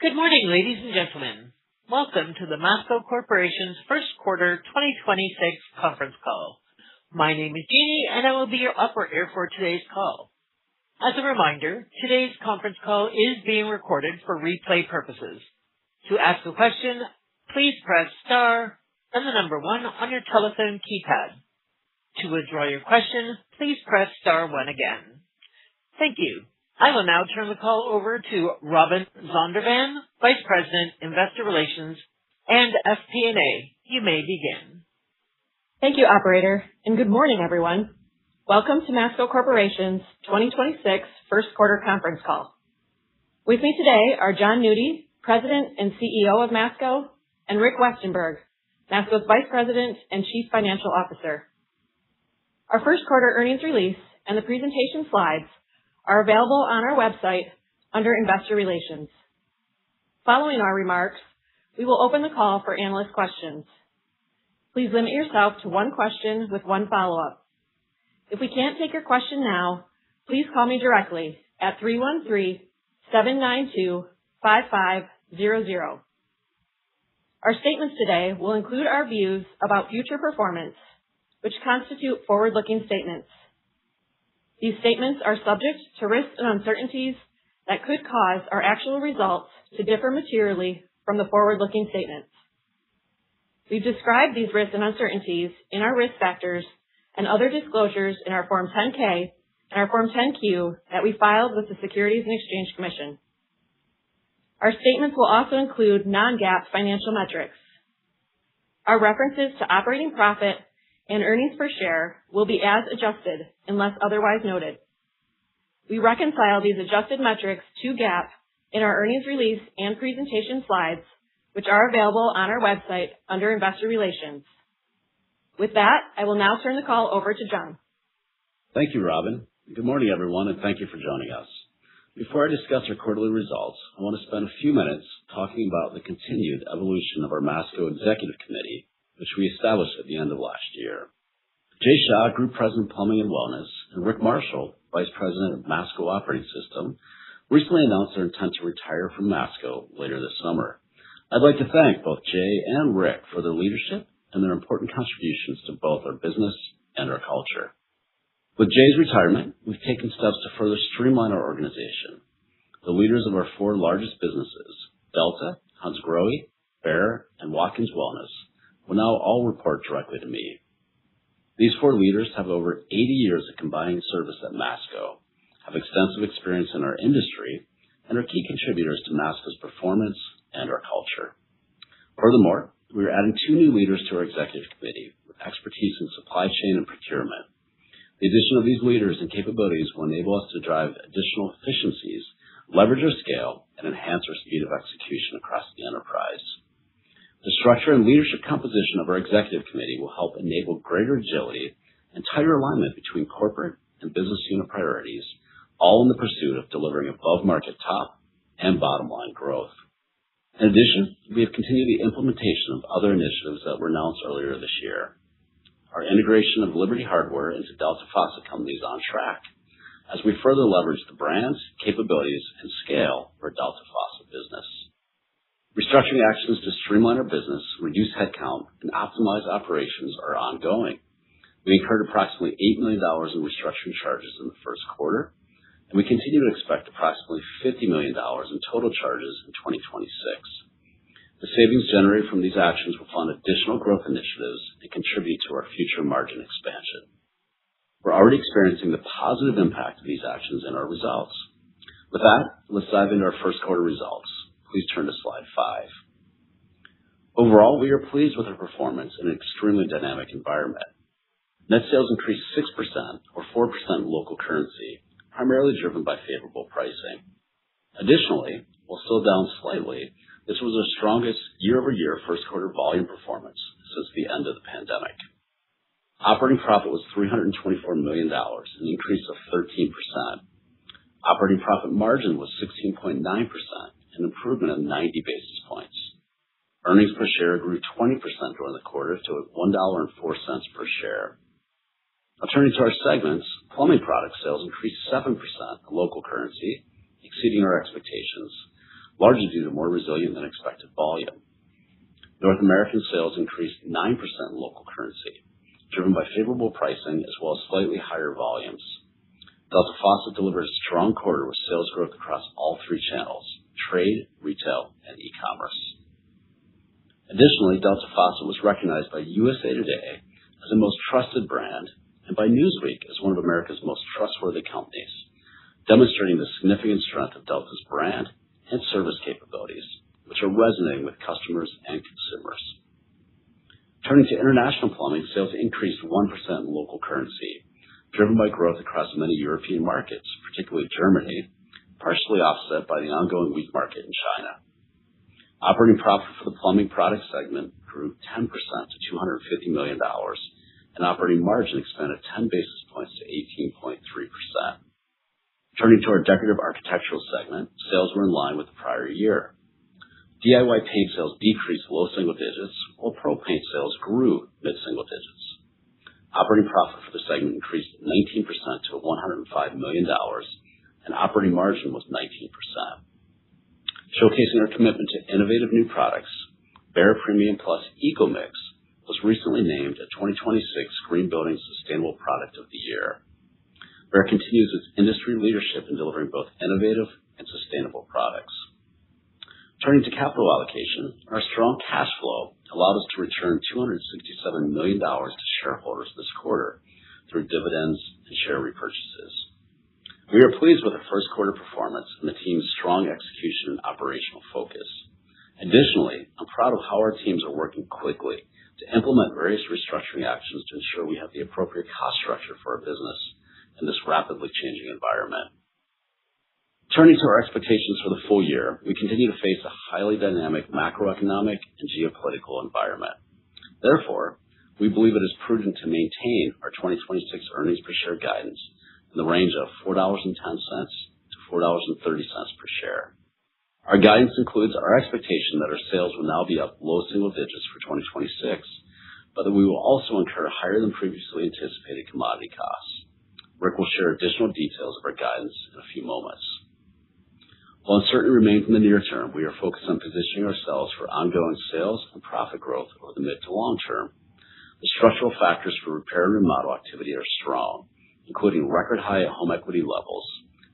Good morning, ladies and gentlemen. Welcome to the Masco Corporation's first quarter 2026 conference call. My name is Jeannie, and I will be your operator for today's call. As a reminder, today's conference call is being recorded for replay purposes. To ask a question, please press star and the number 1 on your telephone keypad. To withdraw your question, please press star 1 again. Thank you. I will now turn the call over to Robin Zondervan, Vice President, Investor Relations and FP&A. You may begin. Thank you, operator, and good morning, everyone. Welcome to Masco Corporation's 2026 first quarter conference call. With me today are Jon Nudi, President and CEO of Masco, and Rick Westenberg, Masco's Vice President and Chief Financial Officer. Our first quarter earnings release and the presentation slides are available on our website under Investor Relations. Following our remarks, we will open the call for analyst questions. Please limit yourself to one question with one follow-up. If we can't take your question now, please call me directly at 313-792-5500. Our statements today will include our views about future performance, which constitute forward-looking statements. These statements are subject to risks and uncertainties that could cause our actual results to differ materially from the forward-looking statements. We've described these risks and uncertainties in our risk factors and other disclosures in our Form 10-K and our Form 10-Q that we filed with the Securities and Exchange Commission. Our statements will also include non-GAAP financial metrics. Our references to operating profit and earnings per share will be as adjusted unless otherwise noted. We reconcile these adjusted metrics to GAAP in our earnings release and presentation slides, which are available on our website under Investor Relations. With that, I will now turn the call over to Jon. Thank you, Robin. Good morning, everyone, and thank you for joining us. Before I discuss our quarterly results, I want to spend a few minutes talking about the continued evolution of our Masco Executive Committee, which we established at the end of last year. Jay Shaw, Group President, Plumbing and Wellness, and Rick Marshall, Vice President of Masco Operating System, recently announced their intent to retire from Masco later this summer. I'd like to thank both Jay and Rick for their leadership and their important contributions to both our business and our culture. With Jay's retirement, we've taken steps to further streamline our organization. The leaders of our 4 largest businesses, Delta, Hansgrohe, Behr, and Watkins Wellness, will now all report directly to me. These 4 leaders have over 80 years of combined service at Masco, have extensive experience in our industry, and are key contributors to Masco's performance and our culture. Furthermore, we are adding 2 new leaders to our executive committee with expertise in supply chain and procurement. The addition of these leaders and capabilities will enable us to drive additional efficiencies, leverage our scale, and enhance our speed of execution across the enterprise. The structure and leadership composition of our executive committee will help enable greater agility and tighter alignment between corporate and business unit priorities, all in the pursuit of delivering above-market top and bottom-line growth. In addition, we have continued the implementation of other initiatives that were announced earlier this year. Our integration of Liberty Hardware into Delta Faucet Company is on track as we further leverage the brands, capabilities, and scale for Delta Faucet business. Restructuring actions to streamline our business, reduce headcount, and optimize operations are ongoing. We incurred approximately $8 million in restructuring charges in the first quarter, and we continue to expect approximately $50 million in total charges in 2026. The savings generated from these actions will fund additional growth initiatives and contribute to our future margin expansion. We're already experiencing the positive impact of these actions in our results. With that, let's dive into our first quarter results. Please turn to slide 5. Overall, we are pleased with our performance in an extremely dynamic environment. Net sales increased 6% or 4% in local currency, primarily driven by favorable pricing. Additionally, while still down slightly, this was our strongest year-over-year first quarter volume performance since the end of the pandemic. Operating profit was $324 million, an increase of 13%. Operating profit margin was 16.9%. An improvement of 90 basis points. Earnings per share grew 20% during the quarter to $1.04 per share. Now turning to our segments, plumbing product sales increased 7% in local currency, exceeding our expectations. largely due to more resilient than expected volume. North American sales increased 9% in local currency, driven by favorable pricing as well as slightly higher volumes. Delta Faucet delivered a strong quarter with sales growth across all three channels: trade, retail, and e-commerce. Additionally, Delta Faucet was recognized by USA Today as the most trusted brand and by Newsweek as one of America's most trustworthy companies, demonstrating the significant strength of Delta's brand and service capabilities, which are resonating with customers and consumers. Turning to international plumbing, sales increased 1% in local currency, driven by growth across many European markets, particularly Germany, partially offset by the ongoing weak market in China. Operating profit for the plumbing product segment grew 10% to $250 million, and operating margin expanded 10 basis points to 18.3%. Turning to our decorative architectural segment, sales were in line with the prior year. DIY paint sales decreased low single digits, while pro paint sales grew mid-single digits. Operating profit for the segment increased 19% to $105 million, and operating margin was 19%. Showcasing our commitment to innovative new products, Behr Premium Plus EcoMix was recently named a 2026 Green Building Sustainable Product of the Year. Behr continues its industry leadership in delivering both innovative and sustainable products. Turning to capital allocation, our strong cash flow allowed us to return $267 million to shareholders this quarter through dividends and share repurchases. We are pleased with the first quarter performance and the team's strong execution and operational focus. Additionally, I'm proud of how our teams are working quickly to implement various restructuring actions to ensure we have the appropriate cost structure for our business in this rapidly changing environment. Turning to our expectations for the full year, we continue to face a highly dynamic macroeconomic and geopolitical environment. Therefore, we believe it is prudent to maintain our 2026 earnings per share guidance in the range of $4.10 to $4.30 per share. Our guidance includes our expectation that our sales will now be up low single digits for 2026, but that we will also incur higher than previously anticipated commodity costs. Rick will share additional details of our guidance in a few moments. While uncertainty remains in the near term, we are focused on positioning ourselves for ongoing sales and profit growth over the mid to long term. The structural factors for repair and remodel activity are strong, including record high home equity levels,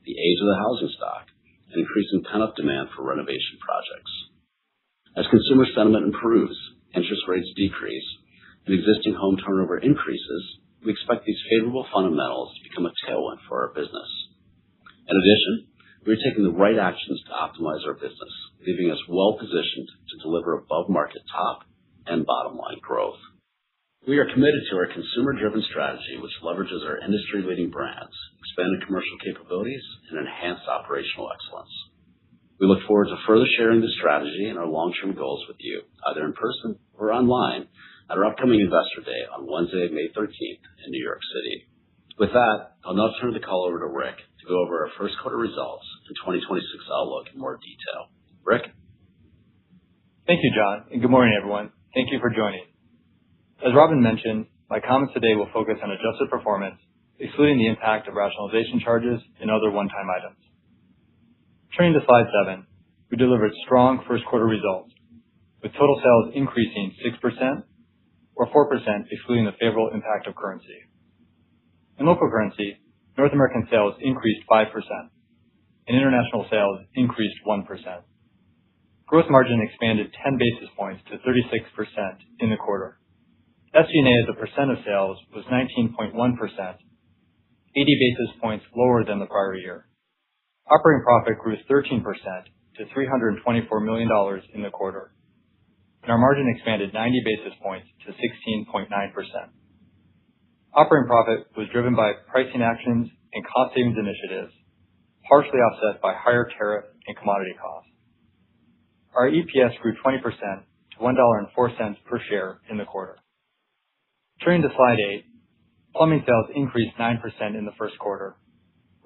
the age of the housing stock, and increasing pent-up demand for renovation projects. As consumer sentiment improves, interest rates decrease, and existing home turnover increases, we expect these favorable fundamentals to become a tailwind for our business. In addition, we are taking the right actions to optimize our business, leaving us well positioned to deliver above market top and bottom line growth. We are committed to our consumer-driven strategy, which leverages our industry-leading brands, expanded commercial capabilities, and enhanced operational excellence. We look forward to further sharing this strategy and our long-term goals with you, either in person or online, at our upcoming Investor Day on Wednesday, May 13th in New York City. With that, I'll now turn the call over to Rick to go over our first quarter results and 2026 outlook in more detail. Rick? Thank you, John, and good morning, everyone. Thank you for joining. As Robin mentioned, my comments today will focus on adjusted performance, excluding the impact of rationalization charges and other one-time items. Turning to slide 7, we delivered strong first quarter results, with total sales increasing 6% or 4% excluding the favorable impact of currency. In local currency, North American sales increased 5%, and international sales increased 1%. Gross margin expanded 10 basis points to 36% in the quarter. SG&A as a percent of sales was 19.1%, 80 basis points lower than the prior year. Operating profit grew 13% to $324 million in the quarter, and our margin expanded 90 basis points to 16.9%. Operating profit was driven by pricing actions and cost savings initiatives, partially offset by higher tariff and commodity costs. Our EPS grew 20% to $1.04 per share in the quarter. Turning to slide 8, plumbing sales increased 9% in the first quarter,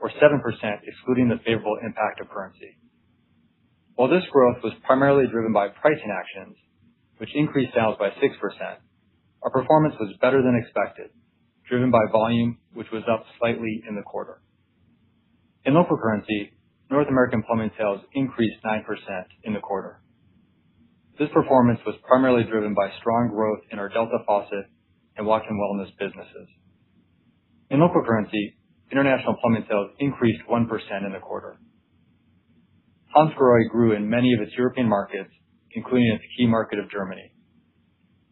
or 7% excluding the favorable impact of currency. While this growth was primarily driven by pricing actions, which increased sales by 6%, our performance was better than expected, driven by volume, which was up slightly in the quarter. In local currency, North American plumbing sales increased 9% in the quarter. This performance was primarily driven by strong growth in our Delta Faucet and Walk-In Wellness businesses. In local currency, international plumbing sales increased 1% in the quarter. Hansgrohe grew in many of its European markets, including its key market of Germany.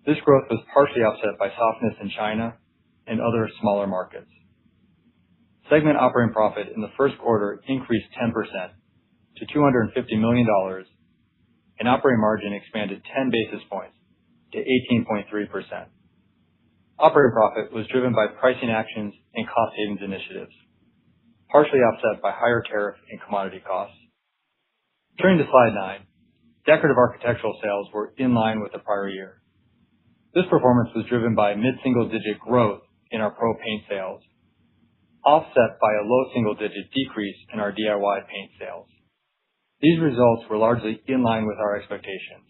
This growth was partially offset by softness in China and other smaller markets. Segment operating profit in the first quarter increased 10% to $250 million, and operating margin expanded 10 basis points to 18.3%. Operating profit was driven by pricing actions and cost savings initiatives, partially offset by higher tariff and commodity costs. Turning to slide 9, decorative architectural sales were in line with the prior year. This performance was driven by mid-single-digit growth in our pro paint sales, offset by a low single-digit decrease in our DIY paint sales. These results were largely in line with our expectations,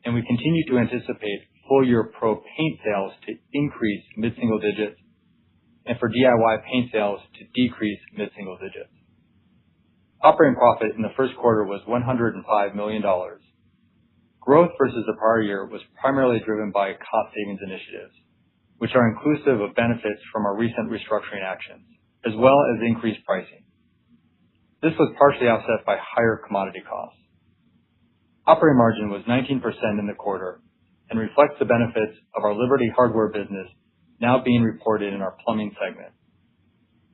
and we continue to anticipate full-year pro paint sales to increase mid-single digits and for DIY paint sales to decrease mid-single digits. Operating profit in the first quarter was $105 million. Growth versus the prior year was primarily driven by cost savings initiatives, which are inclusive of benefits from our recent restructuring actions, as well as increased pricing. This was partially offset by higher commodity costs. Operating margin was 19% in the quarter and reflects the benefits of our Liberty Hardware business now being reported in our plumbing segment.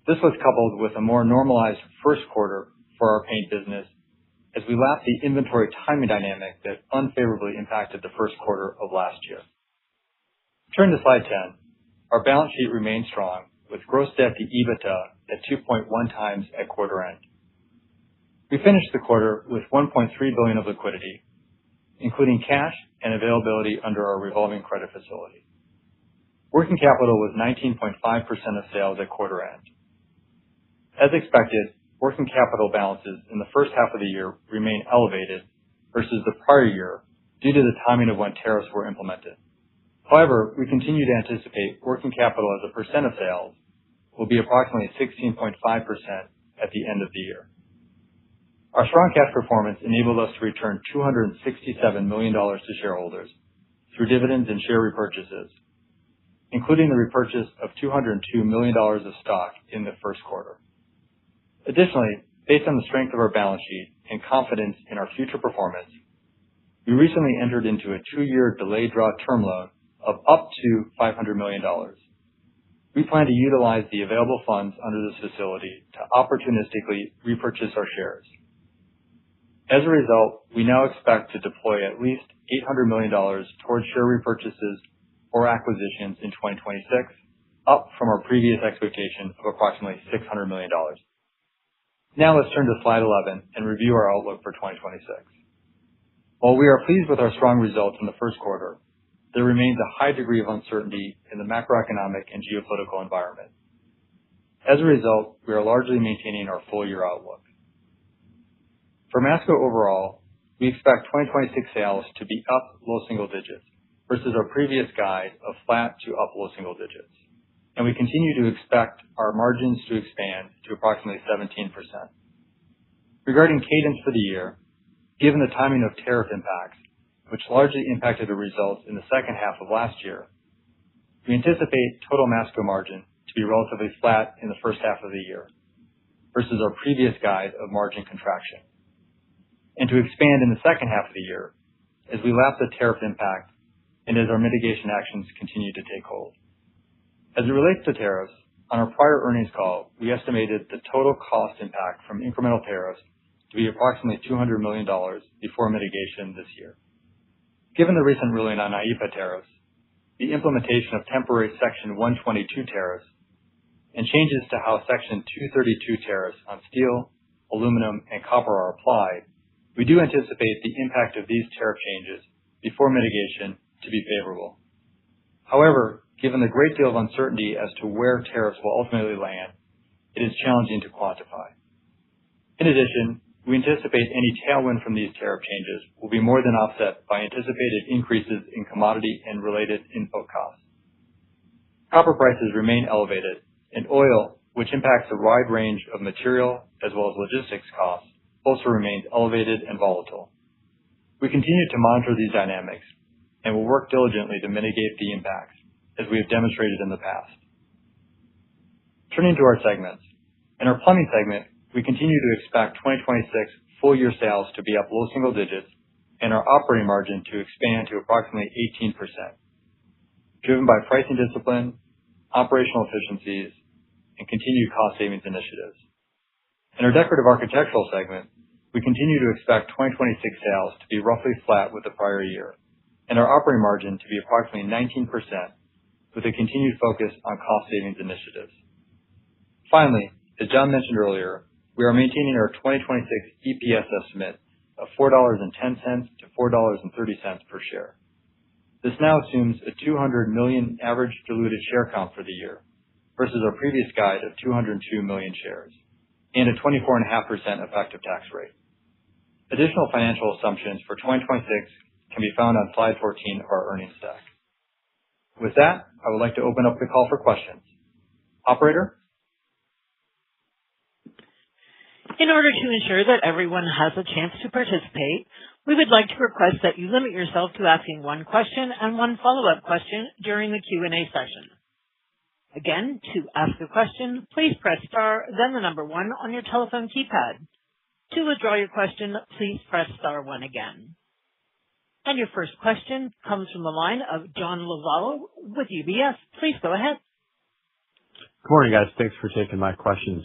This was coupled with a more normalized first quarter for our paint business as we lapped the inventory timing dynamic that unfavorably impacted the first quarter of last year. Turn to slide 10. Our balance sheet remains strong with gross debt to EBITDA at 2.1 times at quarter end. We finished the quarter with $1.3 billion of liquidity, including cash and availability under our revolving credit facility. Working capital was 19.5% of sales at quarter end. As expected, working capital balances in the first half of the year remain elevated versus the prior year due to the timing of when tariffs were implemented. However, we continue to anticipate working capital as a percent of sales will be approximately 16.5% at the end of the year. Our strong cash performance enabled us to return $267 million to shareholders through dividends and share repurchases, including the repurchase of $202 million of stock in the first quarter. Additionally, based on the strength of our balance sheet and confidence in our future performance, we recently entered into a 2-year delayed draw term loan of up to $500 million. We plan to utilize the available funds under this facility to opportunistically repurchase our shares. As a result, we now expect to deploy at least $800 million towards share repurchases or acquisitions in 2026, up from our previous expectation of approximately $600 million. Now let's turn to slide 11 and review our outlook for 2026. While we are pleased with our strong results in the first quarter, there remains a high degree of uncertainty in the macroeconomic and geopolitical environment. As a result, we are largely maintaining our full-year outlook. For Masco overall, we expect 2026 sales to be up low single digits versus our previous guide of flat to up low single digits. And we continue to expect our margins to expand to approximately 17%. Regarding cadence for the year, given the timing of tariff impacts, which largely impacted the results in the second half of last year, we anticipate total Masco margin to be relatively flat in the first half of the year versus our previous guide of margin contraction, and to expand in the second half of the year as we lap the tariff impact and as our mitigation actions continue to take hold. As it relates to tariffs, on our prior earnings call, we estimated the total cost impact from incremental tariffs to be approximately $200 million before mitigation this year. Given the recent ruling on IEEPA tariffs, the implementation of temporary Section 122 tariffs, and changes to how Section 232 tariffs on steel, aluminum, and copper are applied, we do anticipate the impact of these tariff changes before mitigation to be favorable. However, given the great deal of uncertainty as to where tariffs will ultimately land, it is challenging to quantify. In addition, we anticipate any tailwind from these tariff changes will be more than offset by anticipated increases in commodity and related input costs. Copper prices remain elevated, and oil, which impacts a wide range of material as well as logistics costs, also remains elevated and volatile. We continue to monitor these dynamics and will work diligently to mitigate the impacts, as we have demonstrated in the past. Turning to our segments. In our plumbing segment, we continue to expect 2026 full year sales to be up low single digits and our operating margin to expand to approximately 18%, driven by pricing discipline, operational efficiencies, and continued cost savings initiatives. In our decorative architectural segment, we continue to expect 2026 sales to be roughly flat with the prior year, and our operating margin to be approximately 19%, with a continued focus on cost savings initiatives. Finally, as John mentioned earlier, we are maintaining our 2026 EPS estimate of $4.10 to $4.30 per share. This now assumes a 200 million average diluted share count for the year versus our previous guide of 202 million shares and a 24.5% effective tax rate. Additional financial assumptions for 2026 can be found on slide 14 of our earnings deck. With that, I would like to open up the call for questions. Operator? In order to ensure that everyone has a chance to participate, we would like to request that you limit yourself to asking one question and one follow-up question during the Q&A session. Again, to ask a question, please press star, then the number 1 on your telephone keypad. To withdraw your question, please press star 1 again. And your first question comes from the line of John Lovallo with UBS. Please go ahead. Good morning, guys. Thanks for taking my questions.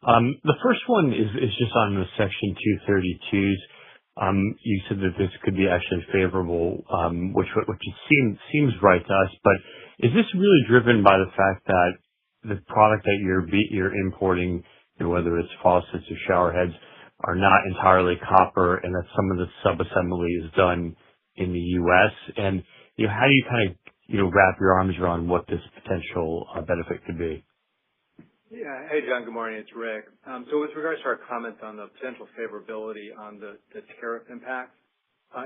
The first one is just on the Section 232s. You said that this could be actually favorable, which it seems right to us, but is this really driven by the fact that the product that you're importing, whether it's faucets or shower heads, are not entirely copper, and that some of the sub-assembly is done in the U.S.? And how do you kind of wrap your arms around what this potential benefit could be? Yeah. Hey, John. Good morning. It's Rick. So with regards to our comments on the potential favorability on the tariff impact,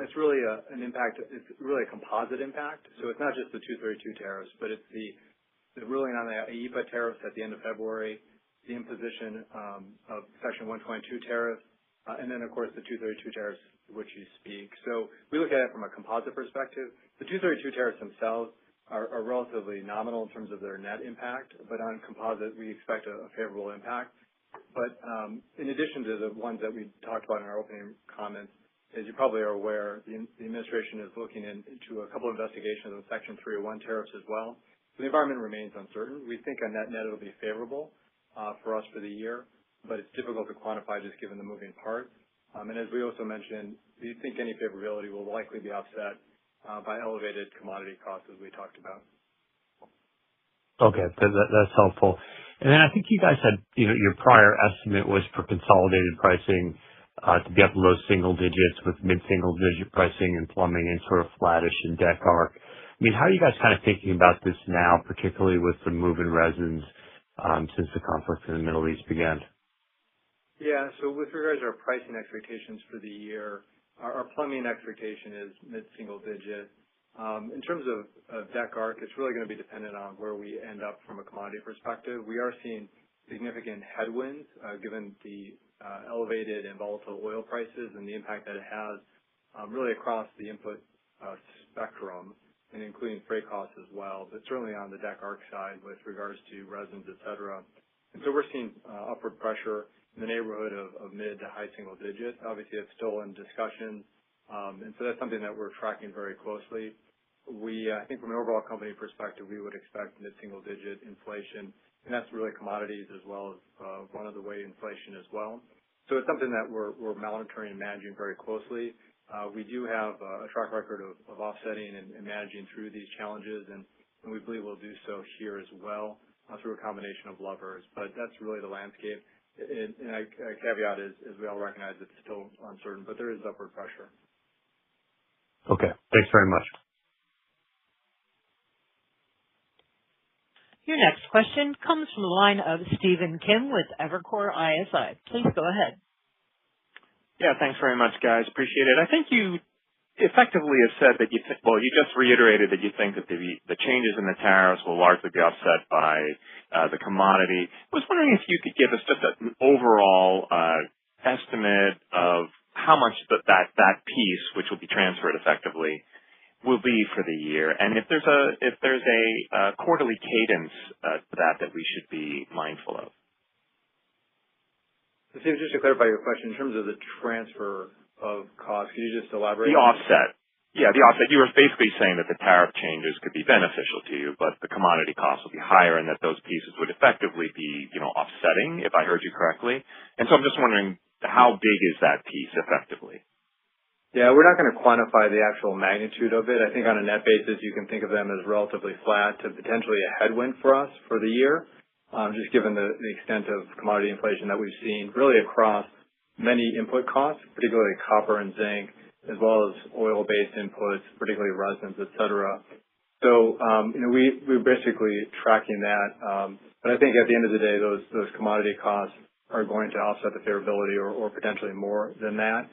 it's really an impact. It's really a composite impact. So it's not just the 232 tariffs, but it's the ruling on the IEEPA tariffs at the end of February, the imposition of Section 122 tariffs, and then, of course, the 232 tariffs, which you speak. So we look at it from a composite perspective. The 232 tariffs themselves are relatively nominal in terms of their net impact, but on composite, we expect a favorable impact. But in addition to the ones that we talked about in our opening comments, as you probably are aware, the administration is looking into a couple of investigations of Section 301 tariffs as well. So the environment remains uncertain. We think on net it'll be favorable for us for the year, but it's difficult to quantify just given the moving parts. And as we also mentioned, we think any favorability will likely be offset by elevated commodity costs, as we talked about. Okay, that's helpful. And then I think you guys had, your prior estimate was for consolidated pricing to be up low single digits with mid-single digit pricing in plumbing and sort of flattish in deck arc. I mean, how are you guys kind of thinking about this now, particularly with the move in resins since the conflict in the Middle East began? Yeah, so with regards to our pricing expectations for the year, our plumbing expectation is mid-single digit. In terms of deck arc, it's really going to be dependent on where we end up from a commodity perspective. We are seeing significant headwinds given the elevated and volatile oil prices and the impact that it has really across the input spectrum, and including freight costs as well, but certainly on the deck arc side with regards to resins, et cetera. And so we're seeing upward pressure in the neighborhood of mid to high single digits. Obviously, it's still in discussion, and so that's something that we're tracking very closely. I think from an overall company perspective, we would expect mid-single digit inflation, and that's really commodities as well as one of the way inflation as well. So it's something that we're monitoring and managing very closely. We do have a track record of offsetting and managing through these challenges, and we believe we'll do so here as well through a combination of levers. But that's really the landscape. And a caveat is we all recognize it's still uncertain, but there is upward pressure. Okay. Thanks very much. Your next question comes from the line of Stephen Kim with Evercore ISI. Please go ahead. Yeah, thanks very much, guys. Appreciate it. I think you effectively have said that you just reiterated that you think that the changes in the tariffs will largely be offset by the commodity. I was wondering if you could give us just an overall estimate of how much that piece, which will be transferred effectively, will be for the year, and if there's a quarterly cadence to that we should be mindful of. So Steve, just to clarify your question, in terms of the transfer of cost, could you just elaborate? The offset. Yeah, the offset. You were basically saying that the tariff changes could be beneficial to you, but the commodity costs will be higher and that those pieces would effectively be, offsetting, if I heard you correctly. And so I'm just wondering, how big is that piece effectively? Yeah, we're not going to quantify the actual magnitude of it. I think on a net basis, you can think of them as relatively flat to potentially a headwind for us for the year, just given the extent of commodity inflation that we've seen really across many input costs, particularly copper and zinc, as well as oil-based inputs, particularly resins, et cetera. So, we're basically tracking that. But I think at the end of the day, those commodity costs are going to offset the favorability or potentially more than that.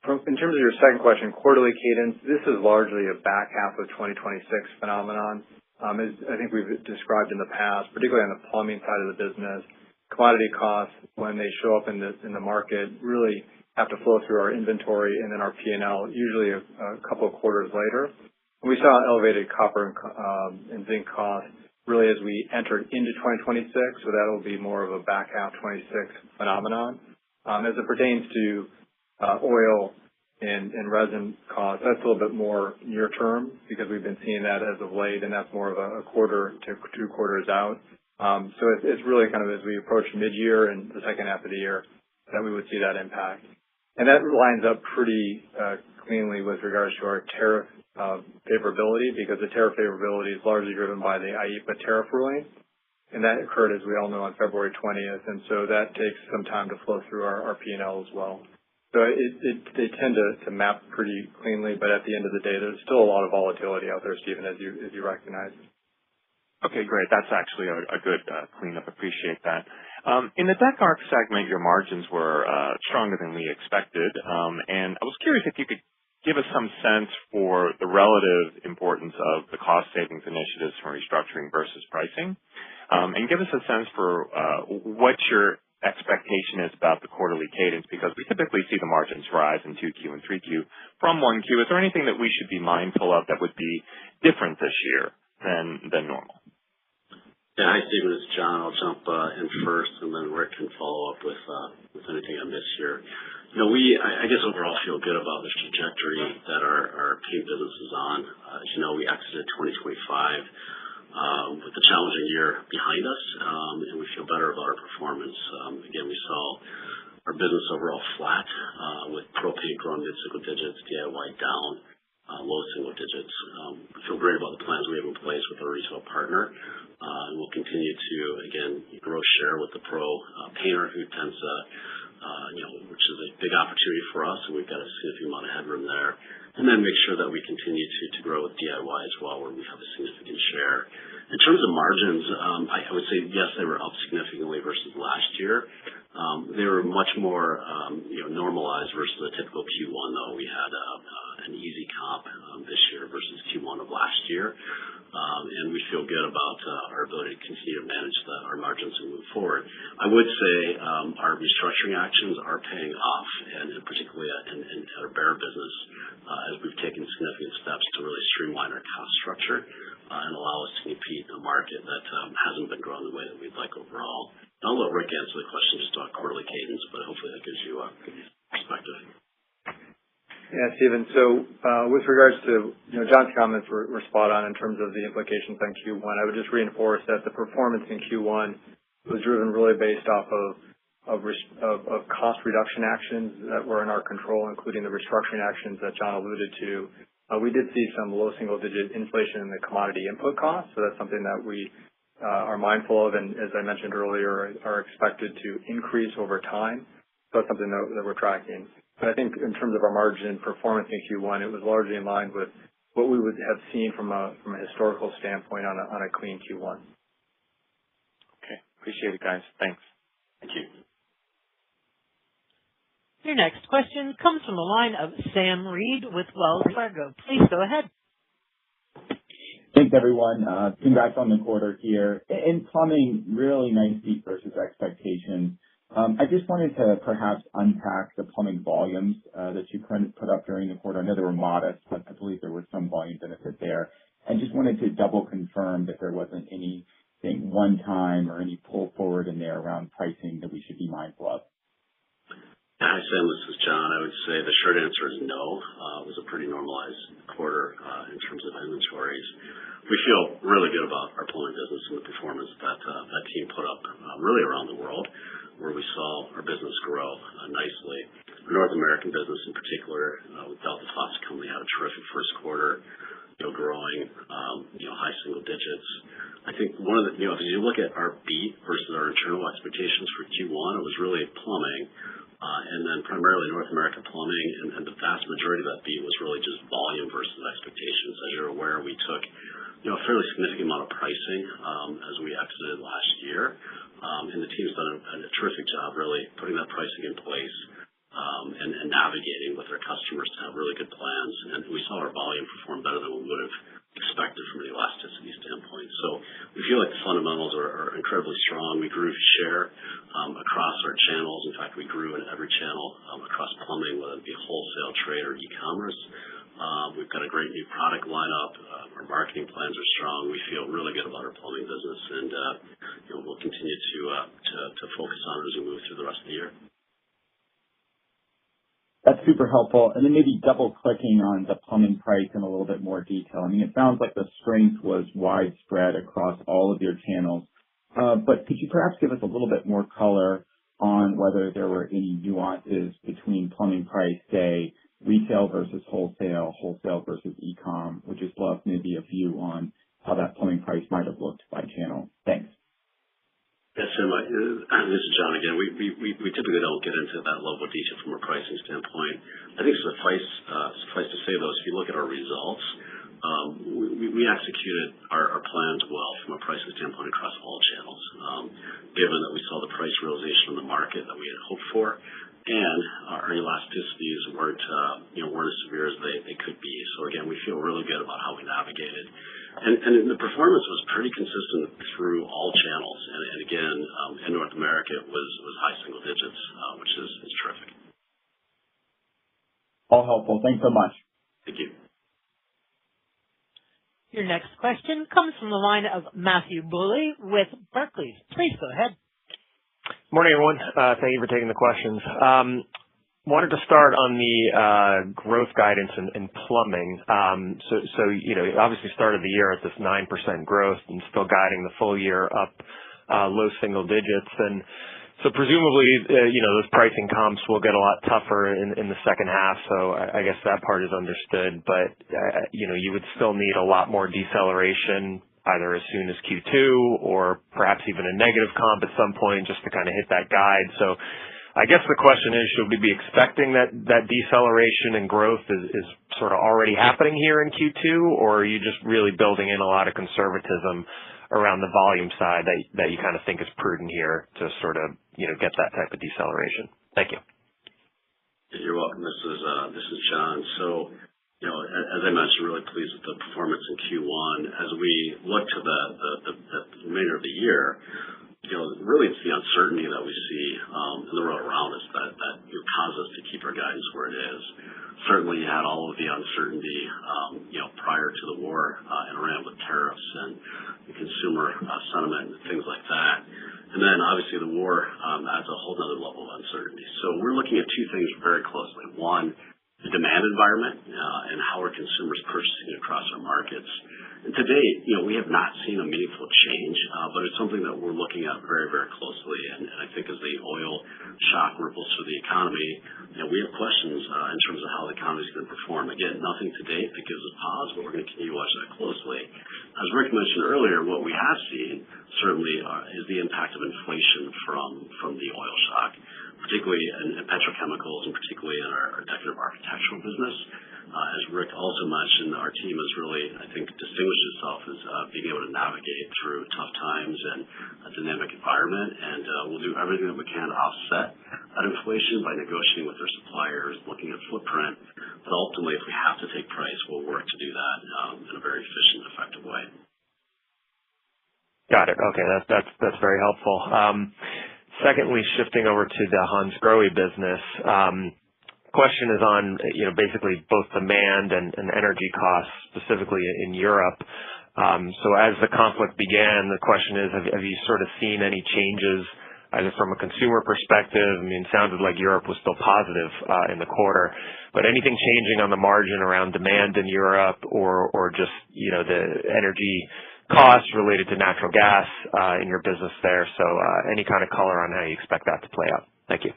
In terms of your second question, quarterly cadence, this is largely a back half of 2026 phenomenon. As I think we've described in the past, particularly on the plumbing side of the business, commodity costs, when they show up in the market, really have to flow through our inventory and then our P&L, usually a couple of quarters later. And we saw elevated copper and zinc costs really as we entered into 2026, so that will be more of a back half 26 phenomenon. As it pertains to oil and resin costs, that's a little bit more near term because we've been seeing that as of late, and that's more of a quarter to 2 quarters out. So it's really kind of as we approach mid-year and the second half of the year that we would see that impact. And that lines up pretty cleanly with regards to our tariff favorability, because the tariff favorability is largely driven by the IEEPA tariff ruling, and that occurred, as we all know, on February 20th, and so that takes some time to flow through our P&L as well. So they tend to map pretty cleanly, but at the end of the day, there's still a lot of volatility out there, Stephen, as you recognize. Okay, great. That's actually a good cleanup. Appreciate that. In the Deck Arc segment, your margins were stronger than we expected, and I was curious if you could give us some sense for the relative importance of the cost savings initiatives from restructuring versus pricing, and give us a sense for what your expectation is about the quarterly cadence, because we typically see the margins rise in 2Q and 3Q from 1Q. Is there anything that we should be mindful of that would be different this year than normal? Yeah, hi, Stephen. It's John. I'll jump in first, and then Rick can follow up with anything I miss here. I guess overall feel good about the trajectory that our paint business is on. As you know, we exited 2025 with a challenging year behind us, and we feel better about our performance. Again, we saw our business overall flat, with pro paint growing mid-single digits, DIY down low single digits. We feel great about the plans we have in place with our retail partner, and we'll continue to, again, grow share with the pro painter who tends to, which is a big opportunity for us, and we've got a significant amount of headroom there. And then make sure that we continue to grow with DIY as well, where we have a significant share. In terms of margins, I would say, yes, they were up significantly versus last year. They were much more, normalized versus a typical Q1, though. We had an easy comp this year versus Q1 of last year. And we feel good about our ability to continue to manage our margins and move forward. I would say our restructuring actions are paying off, and particularly in our Behr business, as we've taken significant steps to really streamline our cost structure and allow us to compete in a market that hasn't been growing the way that we'd like overall. I'll let Rick answer the question just about quarterly cadence, but hopefully that gives you a good perspective. Yeah, Stephen. So with regards to John's comments were spot on in terms of the implications on Q1. I would just reinforce that the performance in Q1 was driven really based off of cost reduction actions that were in our control, including the restructuring actions that John alluded to. We did see some low single-digit inflation in the commodity input costs, so that's something that we are mindful of, and as I mentioned earlier, are expected to increase over time. So that's something that we're tracking. But I think in terms of our margin performance in Q1, it was largely in line with what we would have seen from a historical standpoint on a clean Q1. Okay. Appreciate it, guys. Thanks. Thank you. Your next question comes from the line of Sam Reed with Wells Fargo. Please go ahead. Thanks, everyone. Congrats on the quarter here. In plumbing, really nice beat versus expectations. I just wanted to perhaps unpack the plumbing volumes that you put up during the quarter. I know they were modest, but I believe there was some volume benefit there. And just wanted to double confirm that there wasn't anything one time or any pull forward in there around pricing that we should be mindful of. Hi, Sam. This is John. I would say the short answer is no. It was a pretty normalized quarter in terms of inventories. We feel really good about our plumbing business and the performance that team put up really around the world, where we saw our business grow nicely. Our North American business in particular, with Delta Faucet Company, had a terrific first quarter, growing high single digits. I think one of the, if you look at our beat versus our internal expectations for Q1, it was really plumbing. And then primarily North American plumbing, and the vast majority of that beat was really just volume versus expectations. As you're aware, we took a fairly significant amount of pricing as we exited last year, and the team's done a terrific job really putting that pricing in place and navigating with our customers to have really good plans. And we saw our volume perform better than we would have expected from the elasticity standpoint. So we feel like the fundamentals are incredibly strong. We grew share across our channels. In fact, we grew in every channel across plumbing, whether it be wholesale, trade, or e-commerce. We've got a great new product lineup. Our marketing plans are strong. We feel really good about our plumbing business, and we'll continue to focus on it as we move through the rest of the year. That's super helpful. And then maybe double-clicking on the plumbing price in a little bit more detail. I mean, it sounds like the strength was widespread across all of your channels. But could you perhaps give us a little bit more color on whether there were any nuances between plumbing price, say, retail versus wholesale, wholesale versus e-com? Would just love maybe a view on how that plumbing price might have looked by channel. Thanks. Yes, Sam, this is John again. We typically don't get into that level of detail from a pricing standpoint. I think suffice to say, though, if you look at our results, we executed our plans well from a pricing standpoint across all channels, given that we saw the price realization in the market that we had hoped for, and our elasticities weren't as severe as they could be. So again, we feel really good about how we navigated. And the performance was pretty consistent through all channels. And again, in North America, it was high single digits, which is terrific. All helpful. Thanks so much. Thank you. Your next question comes from the line of Matthew Bouley with Barclays. Please go ahead. Morning, everyone. Thank you for taking the questions. Wanted to start on the growth guidance in plumbing. So obviously started the year at this 9% growth and still guiding the full year up low single digits. And so presumably, those pricing comps will get a lot tougher in the second half. So I guess that part is understood. But, you would still need a lot more deceleration either as soon as Q2 or perhaps even a negative comp at some point just to kind of hit that guide. So I guess the question is, should we be expecting that deceleration and growth is sort of already happening here in Q2, or are you just really building in a lot of conservatism around the volume side that you kind of think is prudent here to sort of, get that type of deceleration? Thank you. You're welcome. This is John. So, as I mentioned, really pleased with the performance in Q1. As we look to the remainder of the year, really it's the uncertainty that we see in the world around us that cause us to keep our guidance where it is. Certainly you had all of the uncertainty, prior to the war in Iran with tariffs and the consumer sentiment and things like that. And then obviously the war adds a whole other level of uncertainty. So we're looking at two things very closely. One, the demand environment and how are consumers purchasing across our markets. And to date, we have not seen a meaningful change, but it's something that we're looking at very, very closely. And I think as the oil shock ripples through the economy, we have questions in terms of how the economy is going to perform. Again, nothing to date that gives us pause, but we're going to continue to watch that closely. As Rick mentioned earlier, what we have seen certainly is the impact of inflation from the oil shock, particularly in petrochemicals and particularly in our decorative architectural business. As Rick also mentioned, our team has really, I think, distinguished itself as being able to navigate through tough times and a dynamic environment. And we'll do everything that we can to offset at inflation by negotiating with their suppliers, looking at footprint. But ultimately, if we have to take price, we'll work to do that in a very efficient, effective way. Got it. Okay, that's very helpful. Secondly, shifting over to the Hansgrohe business. Question is on basically both demand and energy costs, specifically in Europe. So as the conflict began, the question is, have you sort of seen any changes either from a consumer perspective? I mean, it sounded like Europe was still positive in the quarter, but anything changing on the margin around demand in Europe or just the energy costs related to natural gas in your business there? So any kind of color on how you expect that to play out? Thank you.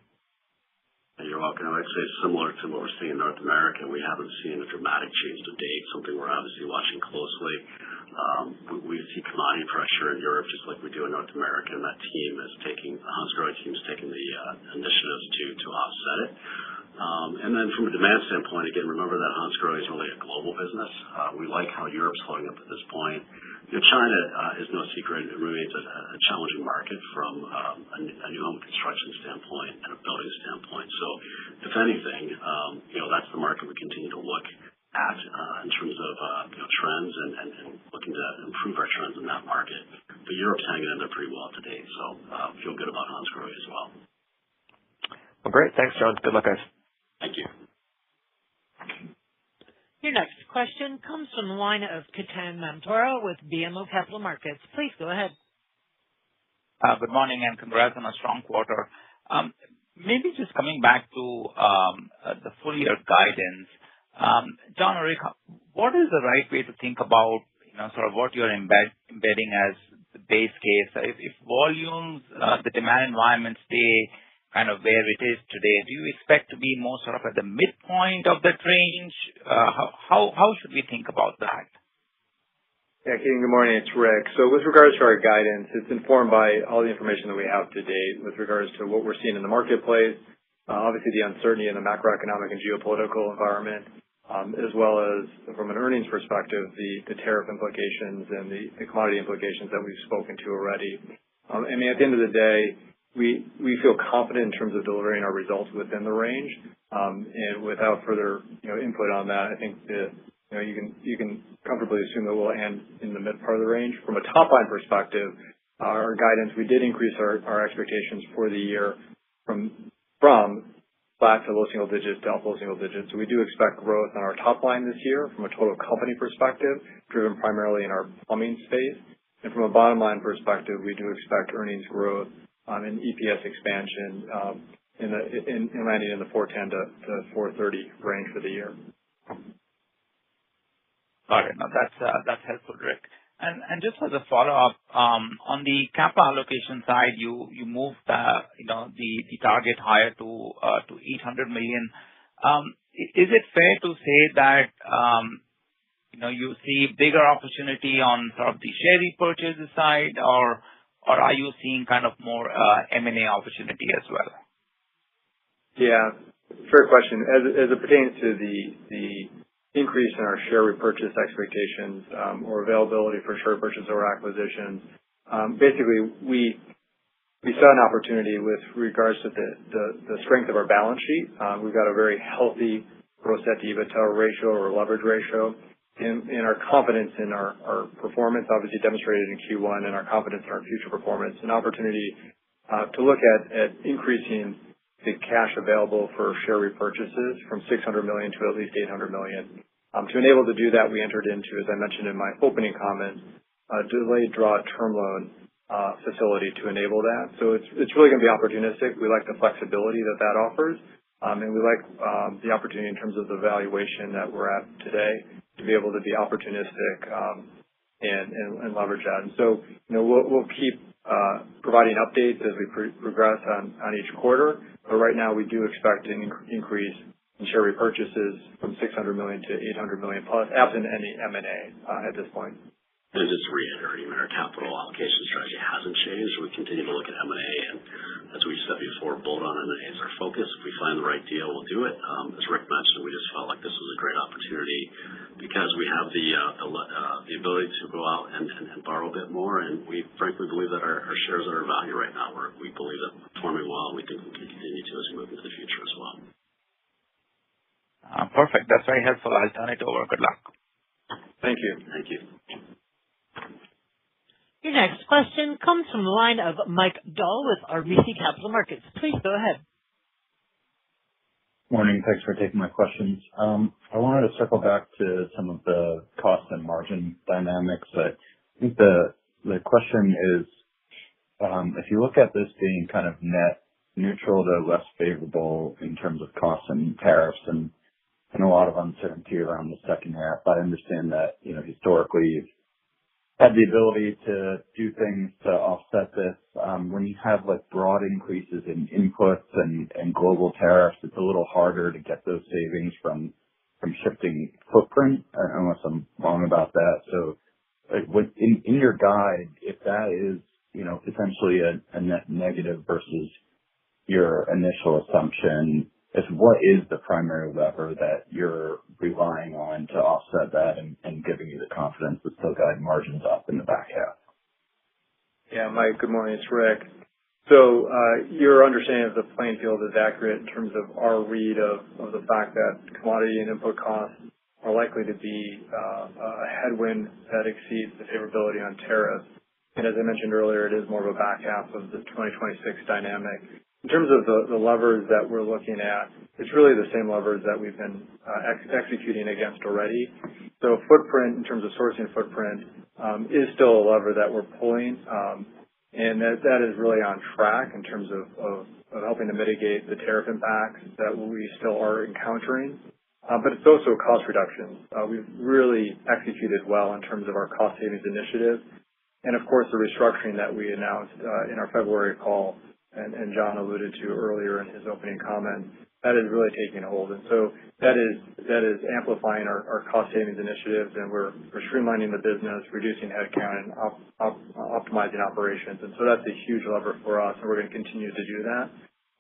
You're welcome. I'd say similar to what we're seeing in North America, we haven't seen a dramatic change to date, something we're obviously watching closely. We see commodity pressure in Europe just like we do in North America, and that the Hansgrohe team is taking the initiatives to offset it. And then from a demand standpoint, again, remember that Hansgrohe is really a global business. We like how Europe's holding up at this point. China is no secret. It remains a challenging market from a new home construction standpoint and a building standpoint. So if anything, that's the market we continue to look at in terms of trends and looking to improve our trends in that market. But Europe's hanging in there pretty well to date, so feel good about Hansgrohe as well. Well, great. Thanks, John. Good luck, guys. Thank you. Your next question comes from the line of Ketan Mamtora with BMO Capital Markets. Please go ahead. Good morning and congrats on a strong quarter. Maybe just coming back to the full year guidance. John or Rick, what is the right way to think about sort of what you're embedding as the base case? If volumes, the demand environment stay kind of where it is today, do you expect to be more sort of at the midpoint of that range? How should we think about that? Yeah, Ketan, good morning. It's Rick. So with regards to our guidance, it's informed by all the information that we have to date with regards to what we're seeing in the marketplace, obviously the uncertainty in the macroeconomic and geopolitical environment, as well as from an earnings perspective, the tariff implications and the commodity implications that we've spoken to already. I mean, at the end of the day, we feel confident in terms of delivering our results within the range. And without further input on that, I think that you can comfortably assume that we'll end in the mid part of the range. From a top line perspective, our guidance, we did increase our expectations for the year from flat to low single digits to up low single digits. So we do expect growth on our top line this year from a total company perspective, driven primarily in our plumbing space. And from a bottom line perspective, we do expect earnings growth and EPS expansion in landing in the 410 to 430 range for the year. Got it. No, that's helpful, Rick. And just as a follow-up, on the capital allocation side, you moved the target higher to $800 million. Is it fair to say that you see bigger opportunity on sort of the share repurchase side, or are you seeing kind of more M&A opportunity as well? Yeah, fair question. As it pertains to the increase in our share repurchase expectations or availability for share purchase or acquisitions, basically we saw an opportunity with regards to the strength of our balance sheet. We've got a very healthy gross debt to EBITDA ratio or leverage ratio. In our confidence in our performance, obviously demonstrated in Q1, and our confidence in our future performance, an opportunity to look at increasing the cash available for share repurchases from $600 million to at least $800 million. To enable to do that, we entered into, as I mentioned in my opening comments, a delayed draw term loan facility to enable that. So it's really going to be opportunistic. We like the flexibility that offers, and we like the opportunity in terms of the valuation that we're at today to be able to be opportunistic and leverage that. And so we'll keep providing updates as we progress on each quarter. But right now we do expect an increase in share repurchases from $600 million to $800 million plus, absent any M&A at this point. And just reiterating, our capital allocation strategy hasn't changed. We continue to look at M&A, and as we said before, bolt-on M&A is our focus. If we find the right deal, we'll do it. As Rick mentioned, we just felt like this was a great opportunity because we have the ability to go out and borrow a bit more, and we frankly believe that our shares are of value right now. We believe that we're performing well, and we think we can continue as we move into the future as well. Perfect. That's very helpful. I'll turn it over. Good luck. Thank you. Thank you. Your next question comes from the line of Mike Dahl with RBC Capital Markets. Please go ahead. Morning. Thanks for taking my questions. I wanted to circle back to some of the cost and margin dynamics. I think the question is, if you look at this being kind of net neutral to less favorable in terms of costs and tariffs and a lot of uncertainty around the second half, I understand that, historically you've had the ability to do things to offset this. When you have broad increases in inputs and global tariffs, it's a little harder to get those savings from shifting footprint, unless I'm wrong about that. So in your guide, if that is, potentially a net negative versus your initial assumption, what is the primary lever that you're relying on to offset that and giving you the confidence to still guide margins up in the back half? Yeah, Mike, good morning. It's Rick. So your understanding of the playing field is accurate in terms of our read of the fact that commodity and input costs are likely to be a headwind that exceeds the favorability on tariffs. And as I mentioned earlier, it is more of a back half of the 2026 dynamic. In terms of the levers that we're looking at, it's really the same levers that we've been executing against already. So footprint, in terms of sourcing footprint, is still a lever that we're pulling, and that is really on track in terms of helping to mitigate the tariff impacts that we still are encountering. But it's also cost reduction. We've really executed well in terms of our cost savings initiative. And of course, the restructuring that we announced in our February call, and John alluded to earlier in his opening comments, that is really taking hold. And so that is amplifying our cost savings initiatives, and we're streamlining the business, reducing headcount, and optimizing operations. And so that's a huge lever for us, and we're going to continue to do that.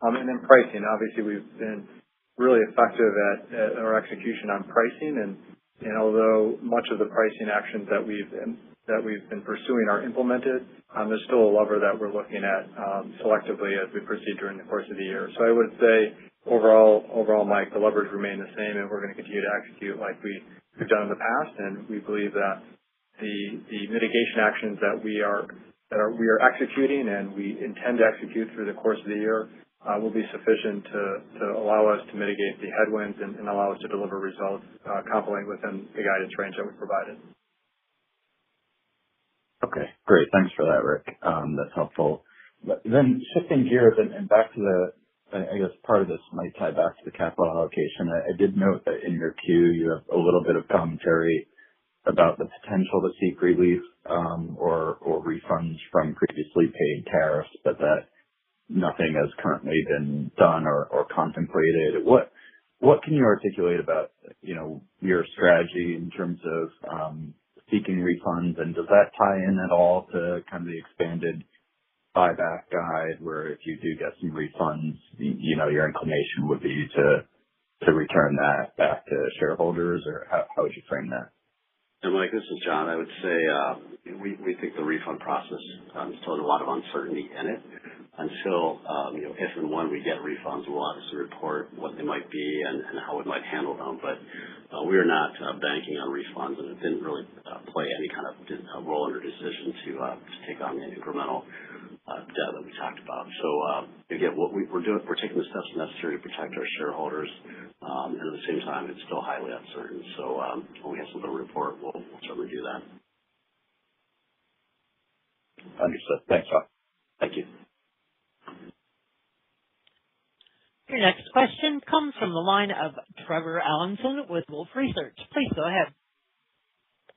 And then pricing, obviously, we've been really effective at our execution on pricing, and although much of the pricing actions that we've been pursuing are implemented, there's still a lever that we're looking at selectively as we proceed during the course of the year. So I would say overall, Mike, the levers remain the same, and we're going to continue to execute like we've done in the past. And we believe that the mitigation actions that we are executing and we intend to execute through the course of the year will be sufficient to allow us to mitigate the headwinds and allow us to deliver results confidently within the guidance range that we provided. Okay, great. Thanks for that, Rick. That's helpful. But then shifting gears and back to I guess part of this might tie back to the capital allocation. I did note that in your queue, you have a little bit of commentary about the potential to seek relief or refunds from previously paid tariffs, but that nothing has currently been done or contemplated. What can you articulate about, your strategy in terms of seeking refunds, and does that tie in at all to kind of the expanded buyback guide, where if you do get some refunds, your inclination would be to return that back to shareholders, or how would you frame that? And Mike, this is John. I would say we think the refund process still has a lot of uncertainty in it. Until if and when we get refunds, we'll obviously report what they might be and how we might handle them. But we are not banking on refunds, and it didn't really play any kind of role in our decision to take on the incremental debt that we talked about. So again, what we're doing, we're taking the steps necessary to protect our shareholders, and at the same time, it's still highly uncertain. So when we have something to report, we'll certainly do that. Understood. Thanks, John. Thank you. Your next question comes from the line of Trevor Allinson with Wolfe Research. Please go ahead.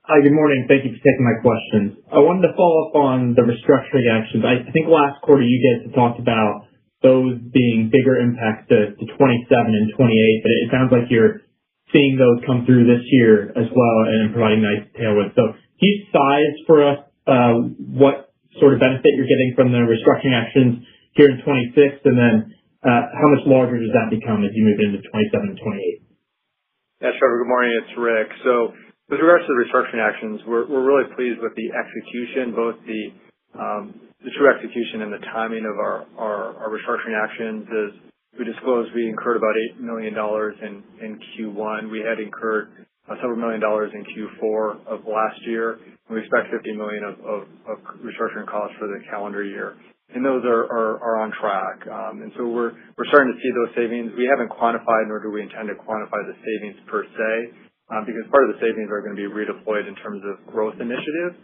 Hi, good morning. Thank you for taking my questions. I wanted to follow up on the restructuring actions. I think last quarter you guys had talked about those being bigger impacts to 27 and 28, but it sounds like you're seeing those come through this year as well and providing nice tailwinds. So can you size for us what sort of benefit you're getting from the restructuring actions here in 26, and then how much larger does that become as you move into 27 and 28? Yeah, Trevor, good morning. It's Rick. So with regards to the restructuring actions, we're really pleased with the execution, both the true execution and the timing of our restructuring actions. we disclosed we incurred about $8 million in Q1. We had incurred several $1 million in Q4 of last year, and we expect $50 million of restructuring costs for the calendar year. And those are on track. And so we're starting to see those savings. We haven't quantified, nor do we intend to quantify the savings per se, because part of the savings are going to be redeployed in terms of growth initiatives,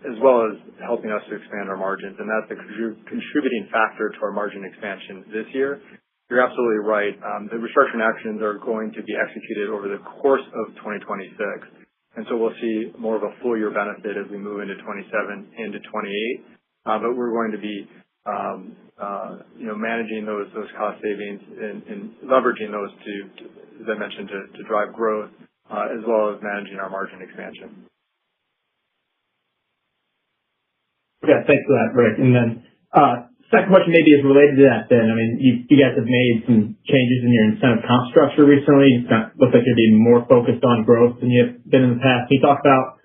as well as helping us to expand our margins. And that's a contributing factor to our margin expansion this year. You're absolutely right. The restructuring actions are going to be executed over the course of 2026. And so we'll see more of a full year benefit as we move into 27, into 28. But we're going to be, managing those cost savings and leveraging those to, as I mentioned, to drive growth, as well as managing our margin expansion. Okay, thanks for that, Rick. And then, second question maybe is related to that then. I mean, you guys have made some changes in your incentive comp structure recently. Looks like you're being more focused on growth than you've been in the past. Can you talk about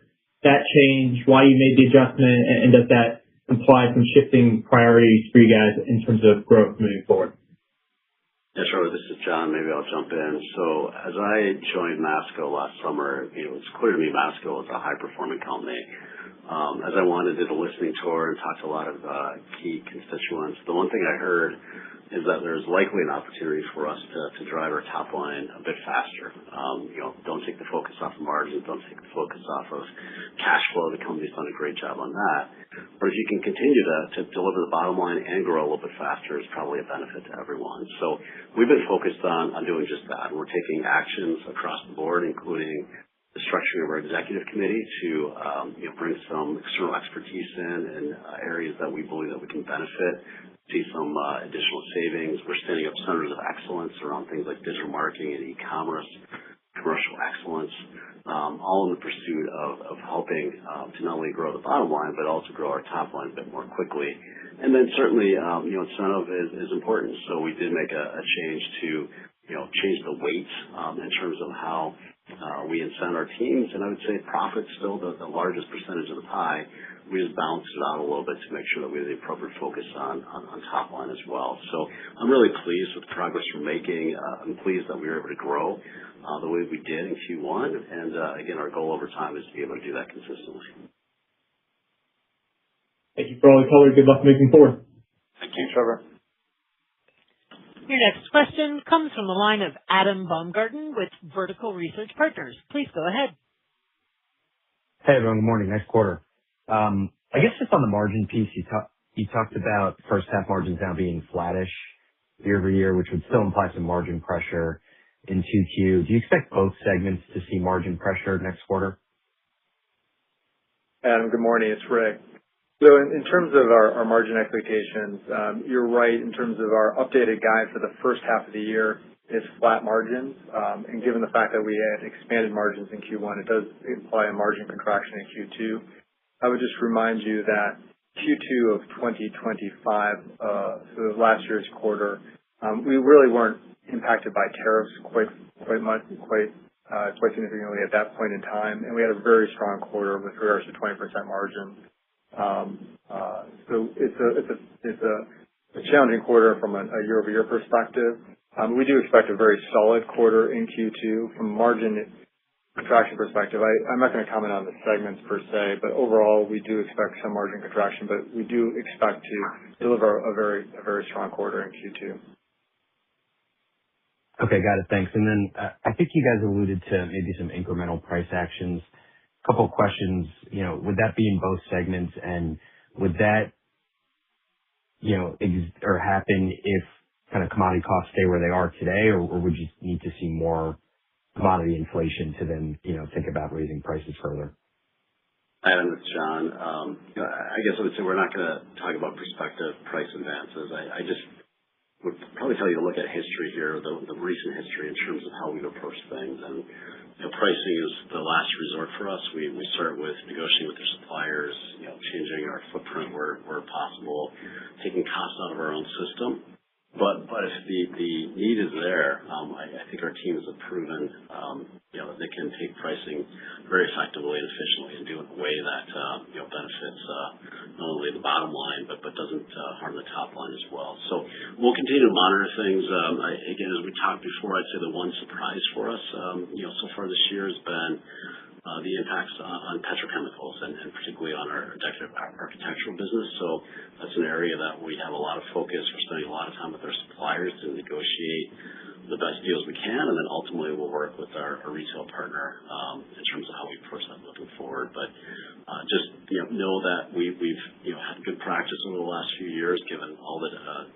that change, why you made the adjustment, and does that imply some shifting priorities for you guys in terms of growth moving forward? Yeah, sure. This is John. Maybe I'll jump in. So as I joined Masco last summer, it was clear to me Masco was a high-performing company. As I wanted to do a listening tour and talk to a lot of key constituents, the one thing I heard is that there's likely an opportunity for us to drive our top line a bit faster. Don't take the focus off of margins, don't take the focus off of cash flow. The company's done a great job on that. But if you can continue to deliver the bottom line and grow a little bit faster, it's probably a benefit to everyone. So we've been focused on doing just that. We're taking actions across the board, including the structuring of our executive committee to bring some external expertise in areas that we believe that we can benefit, see some additional savings. We're standing up centers of excellence around things like digital marketing and e-commerce, commercial excellence, all in the pursuit of helping to not only grow the bottom line, but also grow our top line a bit more quickly. And then certainly, incentive is important. So we did make a change to, change the weight in terms of how we incent our teams. And I would say profit's still the largest percentage of the pie. We just balanced it out a little bit to make sure that we have the appropriate focus on top line as well. So I'm really pleased with the progress we're making. I'm pleased that we were able to grow the way we did in Q1. And again, our goal over time is to be able to do that consistently. Thank you for all the color. Good luck moving forward. Thank you, Trevor. Your next question comes from the line of Adam Baumgarten with Vertical Research Partners. Please go ahead. Hey, everyone. Good morning. Nice quarter. I guess just on the margin piece, you talked about first half margins now being flattish year-over-year, which would still imply some margin pressure in 2Q. Do you expect both segments to see margin pressure next quarter? Adam, good morning. It's Rick. So in terms of our margin expectations, you're right in terms of our updated guide for the first half of the year is flat margins. And given the fact that we had expanded margins in Q1, it does imply a margin contraction in Q2. I would just remind you that Q2 of 2025, so last year's quarter, we really weren't impacted by tariffs quite significantly at that point in time, and we had a very strong quarter with regards to 20% margin. So it's a challenging quarter from a year-over-year perspective. We do expect a very solid quarter in Q2 from a margin contraction perspective. I'm not going to comment on the segments per se, but overall we do expect some margin contraction, but we do expect to deliver a very strong quarter in Q2. Okay, got it. Thanks. And then I think you guys alluded to maybe some incremental price actions. A couple of questions, would that be in both segments, and would that, or happen if kind of commodity costs stay where they are today, or would you need to see more commodity inflation to then, think about raising prices further? Adam, it's John. I guess I would say we're not going to talk about prospective price advances. I just would probably tell you to look at history here, the recent history in terms of how we've approached things. And pricing is the last resort for us. We start with negotiating with our suppliers, changing our footprint where possible, taking costs out of our own system. But if the need is there, I think our teams have proven that they can take pricing very effectively and efficiently and do it in a way that benefits not only the bottom line but doesn't harm the top line as well. So We'll continue to monitor things. Again, as we talked before, I'd say the one surprise for us, so far this year has been the impacts on petrochemicals and particularly on our decorative architectural business. So that's an area that we have a lot of focus. We're spending a lot of time with our suppliers to negotiate the best deals we can, and then ultimately we'll work with our retail partner in terms of how we approach that looking forward. But just know that we've had good practice over the last few years, given all the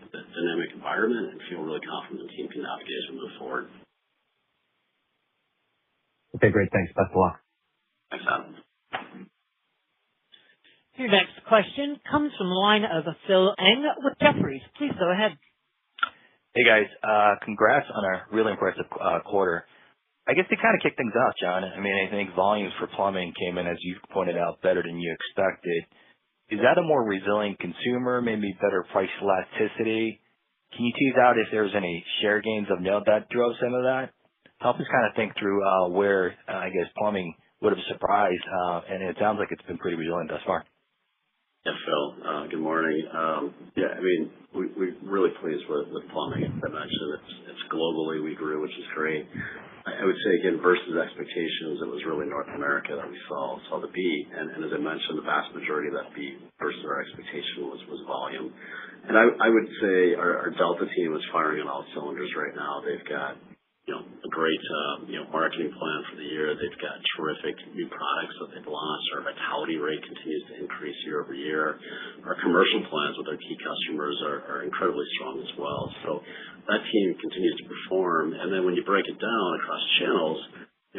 dynamic environment, and feel really confident the team can navigate as we move forward. Okay, great. Thanks. Best of luck. Thanks, Adam. Your next question comes from the line of Phil Ng with Jefferies. Please go ahead. Hey, guys. Congrats on a really impressive quarter. I guess to kind of kick things off, John, I think volumes for plumbing came in, as you pointed out, better than you expected. Is that a more resilient consumer, maybe better price elasticity? Can you tease out if there's any share gains of note that drove some of that? Help us kind of think through where, I guess, plumbing would have surprised, and it sounds like it's been pretty resilient thus far. Yeah, Phil. Good morning. We're really pleased with plumbing. As I mentioned, it's globally we grew, which is great. I would say, again, versus expectations, it was really North America that we saw the beat. And as I mentioned, the vast majority of that beat versus our expectation was volume. And I would say our Delta team is firing on all cylinders right now. They've got a great marketing plan for the year. They've got terrific new products that they've launched. Our vitality rate continues to increase year over year. Our commercial plans with our key customers are incredibly strong as well. So that team continues to perform. And then when you break it down across channels,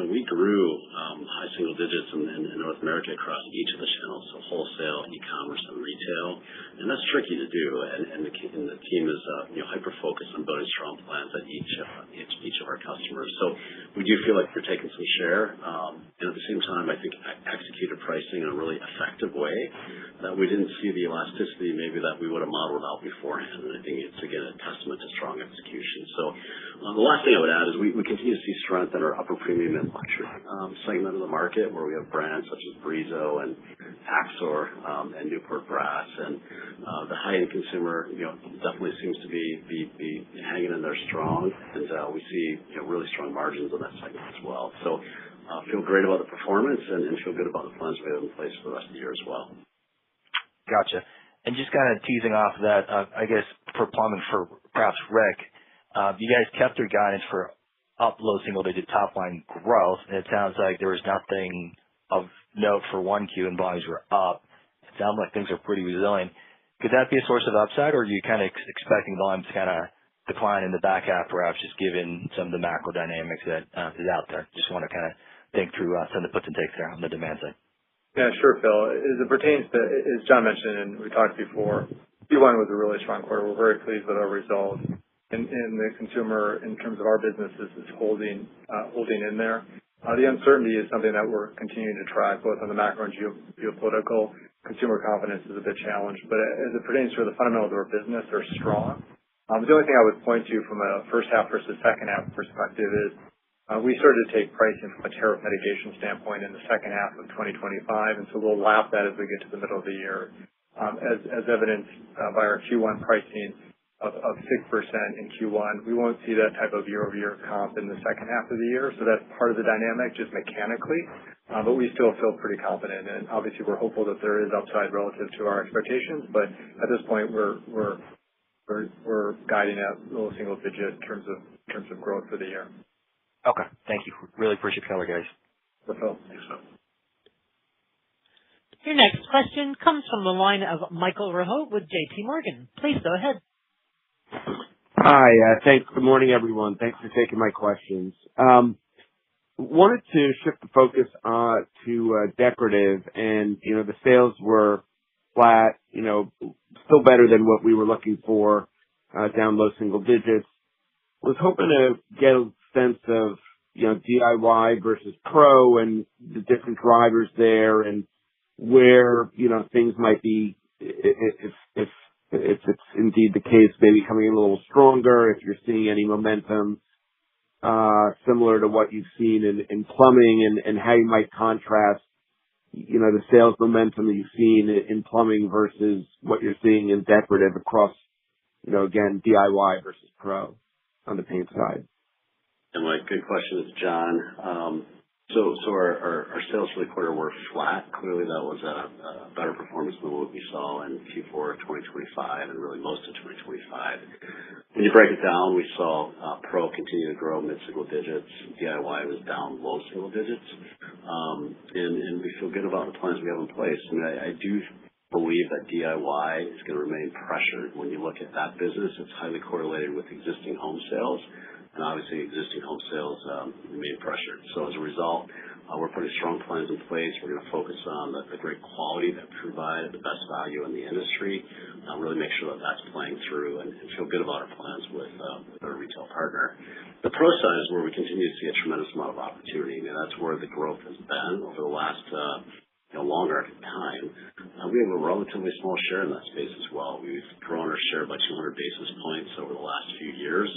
we grew high single digits in North America across each of the channels, so wholesale, e-commerce, and retail. And that's tricky to do. And the team is hyper-focused on building strong plans at each of our customers. So we do feel like we're taking some share. And at the same time, I think executed pricing in a really effective way that we didn't see the elasticity maybe that we would have modeled out beforehand. And I think it's, again, a testament to strong execution. So the last thing I would add is we continue to see strength in our upper premium and luxury segment of the market, where we have brands such as Brizo and Axor and Newport Brass. And the high-end consumer definitely seems to be hanging in there strong. And we see really strong margins in that segment as well. So feel great about the performance and feel good about the plans we have in place for the rest of the year as well. Gotcha. And just kind of teasing off that, I guess for plumbing, for perhaps Rick, you guys kept your guidance for up low single-digit top-line growth, and it sounds like there was nothing of note for 1Q and volumes were up. It sounds like things are pretty resilient. Could that be a source of upside, or are you kind of expecting volumes to kind of decline in the back half, perhaps just given some of the macro dynamics that is out there? Just want to kind of think through some of the puts and takes there on the demand side. Yeah, sure, Phil. As it pertains to, as John mentioned and we talked before, Q1 was a really strong quarter. We're very pleased with our results. And the consumer, in terms of our businesses, is holding in there. The uncertainty is something that we're continuing to track, both on the macro and geopolitical. Consumer confidence is a bit challenged, but as it pertains to the fundamentals of our business, they're strong. The only thing I would point to from a first half versus second half perspective is we started to take pricing from a tariff mitigation standpoint in the second half of 2025, and so we'll lap that as we get to the middle of the year. As evidenced by our Q1 pricing of 6% in Q1, we won't see that type of year-over-year comp in the second half of the year. So that's part of the dynamic, just mechanically. But we still feel pretty confident, and obviously we're hopeful that there is upside relative to our expectations. But at this point, we're guiding at low single digit in terms of growth for the year. Okay, thank you. Really appreciate the color, guys. Thanks, Phil. Your next question comes from the line of Michael Rehaut with J.P. Morgan. Please go ahead. Hi. Thanks. Good morning, everyone. Thanks for taking my questions. Wanted to shift the focus to decorative, and the sales were flat, still better than what we were looking for, down low single digits. Was hoping to get a sense of DIY versus pro and the different drivers there, and where things might be, if it's indeed the case, maybe coming in a little stronger, if you're seeing any momentum similar to what you've seen in plumbing, and how you might contrast the sales momentum that you've seen in plumbing versus what you're seeing in decorative across again, DIY versus pro on the paint side? And Mike, good question. It's John. So our sales for the quarter were flat. Clearly, that was a better performance than what we saw in Q4 of 2025 and really most of 2025. When you break it down, we saw pro continue to grow mid-single digits. DIY was down low single digits. And we feel good about the plans we have in place. I mean, I do believe that DIY is going to remain pressured. When you look at that business, it's highly correlated with existing home sales. And obviously, existing home sales remain pressured. So as a result, we're putting strong plans in place. We're going to focus on the great quality that we provide at the best value in the industry, really make sure that that's playing through and feel good about our plans with our retail partner. The pro side is where we continue to see a tremendous amount of opportunity. I mean, that's where the growth has been over the last longer time. We have a relatively small share in that space as well. We've grown our share by 200 basis points over the last few years.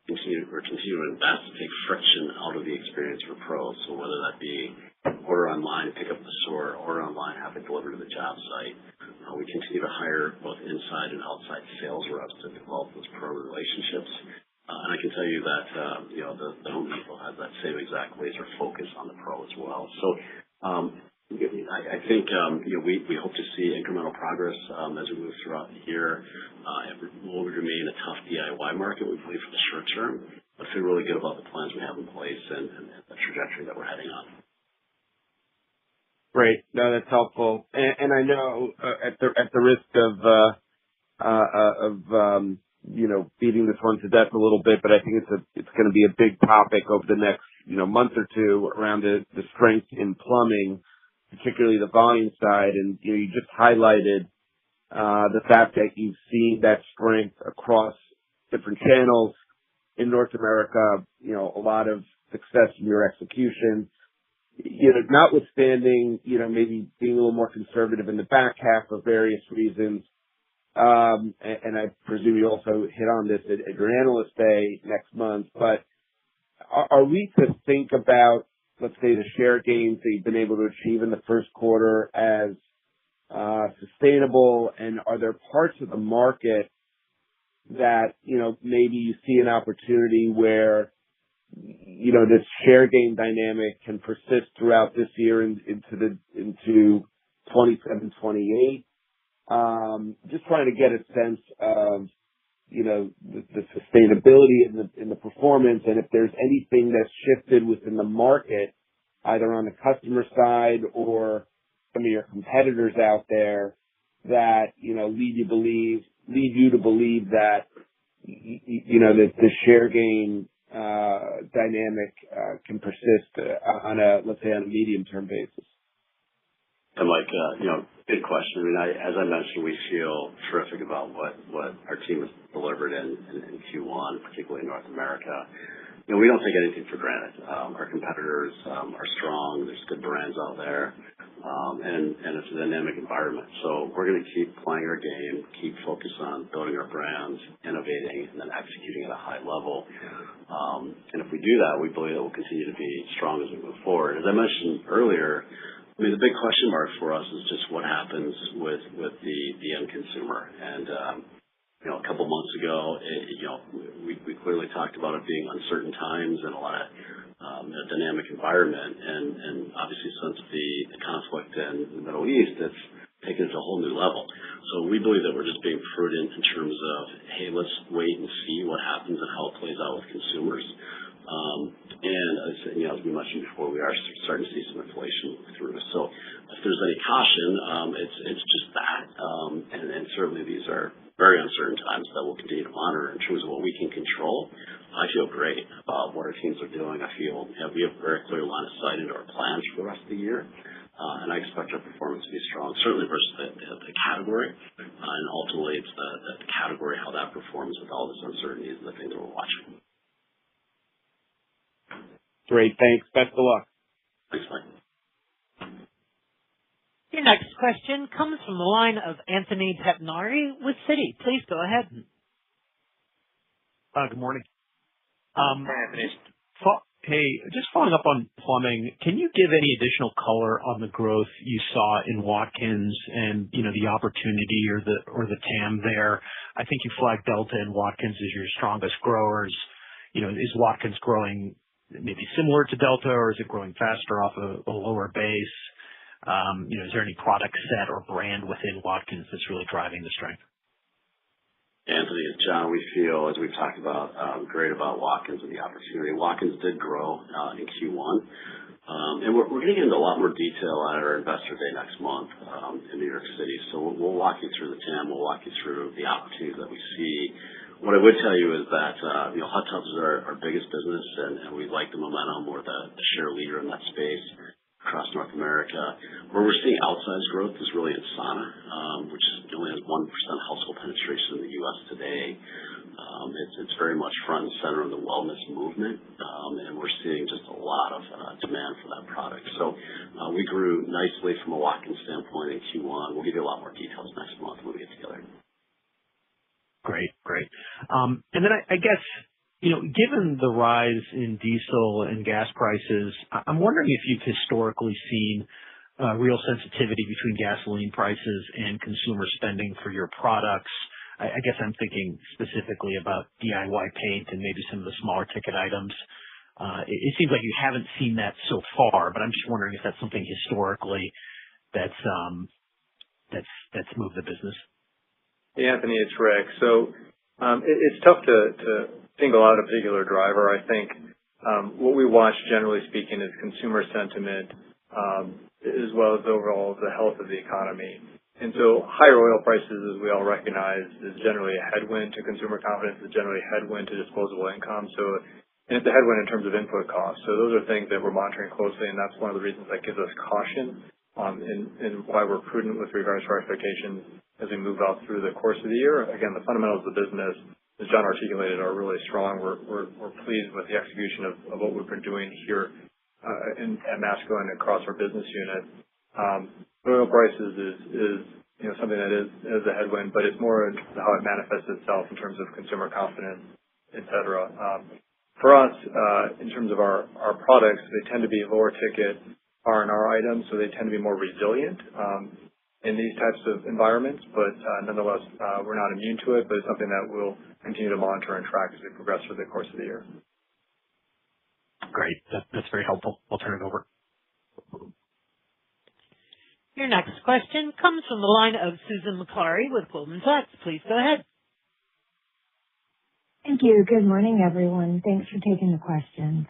We're continuing to invest to take friction out of the experience for pros. So whether that be order online, pick up the store, order online, have it delivered to the job site. We continue to hire both inside and outside sales reps to develop those pro relationships. And I can tell you that the Home Depot has that same exact laser focus on the pro as well. So I think we hope to see incremental progress as we move throughout the year. It will remain a tough DIY market, we believe, for the short term, but feel really good about the plans we have in place and the trajectory that we're heading on. Great. No, that's helpful. And I know at the risk of beating this one to death a little bit, but I think it's going to be a big topic over the next month or two around the strength in plumbing, particularly the volume side. And you just highlighted the fact that you've seen that strength across different channels in North America, a lot of success in your execution. Notwithstanding, maybe being a little more conservative in the back half for various reasons, and I presume you also hit on this at your Analyst Day next month, but are we to think about, let's say, the share gains that you've been able to achieve in the first quarter as sustainable, and are there parts of the market that, maybe you see an opportunity where, this share gain dynamic can persist throughout this year into 27, 28? Just trying to get a sense of, the sustainability in the performance, and if there's anything that's shifted within the market, either on the customer side or some of your competitors out there that, lead you to believe that, that the share gain dynamic can persist let's say on a medium-term basis. And Mike, good question. I mean, as I mentioned, we feel terrific about what our team has delivered in Q1, particularly in North America. We don't take anything for granted. Our competitors are strong. There's good brands out there, and it's a dynamic environment. So we're going to keep playing our game, keep focused on building our brands, innovating, and then executing at a high level. And if we do that, we believe that we'll continue to be strong as we move forward. As I mentioned earlier, I mean, the big question mark for us is just what happens with the end consumer. And a couple months ago, we clearly talked about it being uncertain times and a lot of a dynamic environment. And obviously, since the conflict in the Middle East, it's taken it to a whole new level. So we believe that we're just being prudent in terms of, hey, let's wait and see what happens and how it plays out with consumers. And as we mentioned before, we are starting to see some inflation through. So if there's any caution, it's just that. And certainly these are very uncertain times that we'll continue to monitor. In terms of what we can control, I feel great about what our teams are doing. I feel we have a very clear line of sight into our plans for the rest of the year. And I expect our performance to be strong, certainly versus the category. And ultimately, it's the category, how that performs with all this uncertainty is the thing that we're watching. Great. Thanks. Best of luck. Thanks, Mike. Your next question comes from the line of Anthony Pettinari with Citi. Please go ahead. Good morning. Hi, Anthony. Hey, just following up on plumbing, can you give any additional color on the growth you saw in Watkins and, the opportunity or the TAM there? I think you flagged Delta and Watkins as your strongest growers. Is Watkins growing maybe similar to Delta, or is it growing faster off a lower base? Is there any product set or brand within Watkins that's really driving the strength? Anthony, it's John. We feel, as we've talked about, great about Watkins and the opportunity. Watkins did grow in Q1. And we're going to get into a lot more detail at our Investor Day next month in New York City. So we'll walk you through the TAM. We'll walk you through the opportunities that we see. What I would tell you is that hot tubs are our biggest business, and we like the momentum. We're the share leader in that space across North America. Where we're seeing outsized growth is really in sauna, which only has 1% household penetration in the U.S. today. It's very much front and center in the wellness movement, and we're seeing just a lot of demand for that product. So we grew nicely from a Watkins standpoint in Q1. We'll give you a lot more details next month when we get together. Great. And then I guess, given the rise in diesel and gas prices, I'm wondering if you've historically seen real sensitivity between gasoline prices and consumer spending for your products. I guess I'm thinking specifically about DIY paint and maybe some of the smaller ticket items. It seems like you haven't seen that so far, but I'm just wondering if that's something historically that's moved the business. Hey, Anthony, it's Rick. So it's tough to single out a particular driver. I think what we watch, generally speaking, is consumer sentiment as well as overall the health of the economy. And so higher oil prices, as we all recognize, is generally a headwind to consumer confidence, is generally a headwind to disposable income. And it's a headwind in terms of input costs. So those are things that we're monitoring closely, and that's one of the reasons that gives us caution and why we're prudent with regards to our expectations as we move out through the course of the year. Again, the fundamentals of the business, as John articulated, are really strong. We're pleased with the execution of what we've been doing here at Masco and across our business unit. Oil prices is something that is a headwind, but it's more how it manifests itself in terms of consumer confidence, et cetera. For us, in terms of our products, they tend to be lower ticket R&R items, so they tend to be more resilient in these types of environments. But nonetheless, we're not immune to it, but it's something that we'll continue to monitor and track as we progress through the course of the year. Great. That's very helpful. I'll turn it over. Your next question comes from the line of Susan Maklari with Goldman Sachs. Please go ahead. Thank you. Good morning, everyone. Thanks for taking the questions.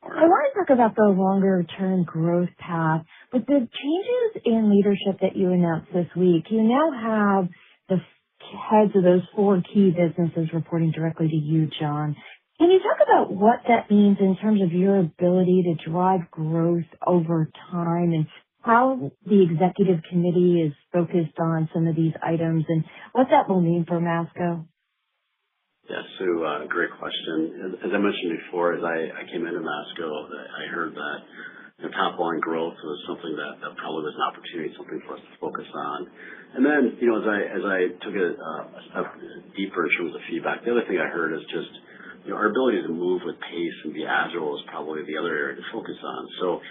I want to talk about the longer-term growth path. With the changes in leadership that you announced this week, you now have the heads of those 4 key businesses reporting directly to you, John. Can you talk about what that means in terms of your ability to drive growth over time and how the executive committee is focused on some of these items and what that will mean for Masco? Yeah, Sue, great question. As I mentioned before, as I came into Masco, I heard that top line growth was something that probably was an opportunity, something for us to focus on. And then, as I took a step deeper in terms of feedback, the other thing I heard is just our ability to move with pace and be agile is probably the other area to focus on. So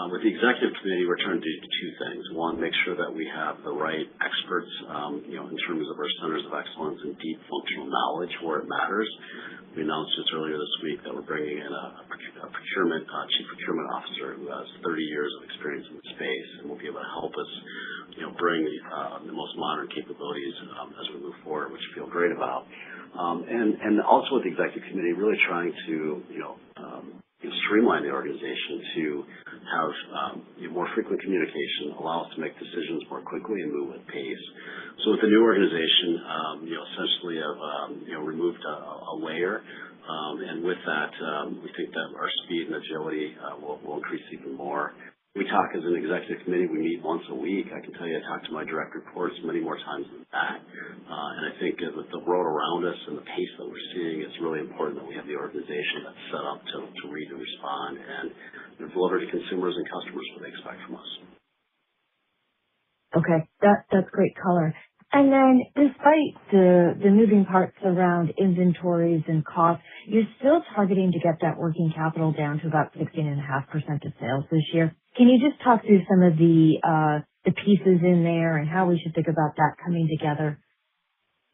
with the executive committee, we're trying to do 2 things. One, make sure that we have the right experts, in terms of our centers of excellence and deep functional knowledge where it matters. We announced just earlier this week that we're bringing in a chief procurement officer who has 30 years of experience in the space and will be able to help us, bring the most modern capabilities as we move forward, which we feel great about. And also with the executive committee, really trying to, streamline the organization to have more frequent communication, allow us to make decisions more quickly and move with pace. So with the new organization, essentially have removed a layer, and with that, we think that our speed and agility will increase even more. We talk as an executive committee. We meet once a week. I can tell you I talk to my direct reports many more times than that. And I think with the world around us and the pace that we're seeing, it's really important that we have the organization that's set up to read and respond and deliver to consumers and customers what they expect from us. Okay, that's great color. And then despite the moving parts around inventories and costs, you're still targeting to get that working capital down to about 16.5% of sales this year. Can you just talk through some of the pieces in there and how we should think about that coming together?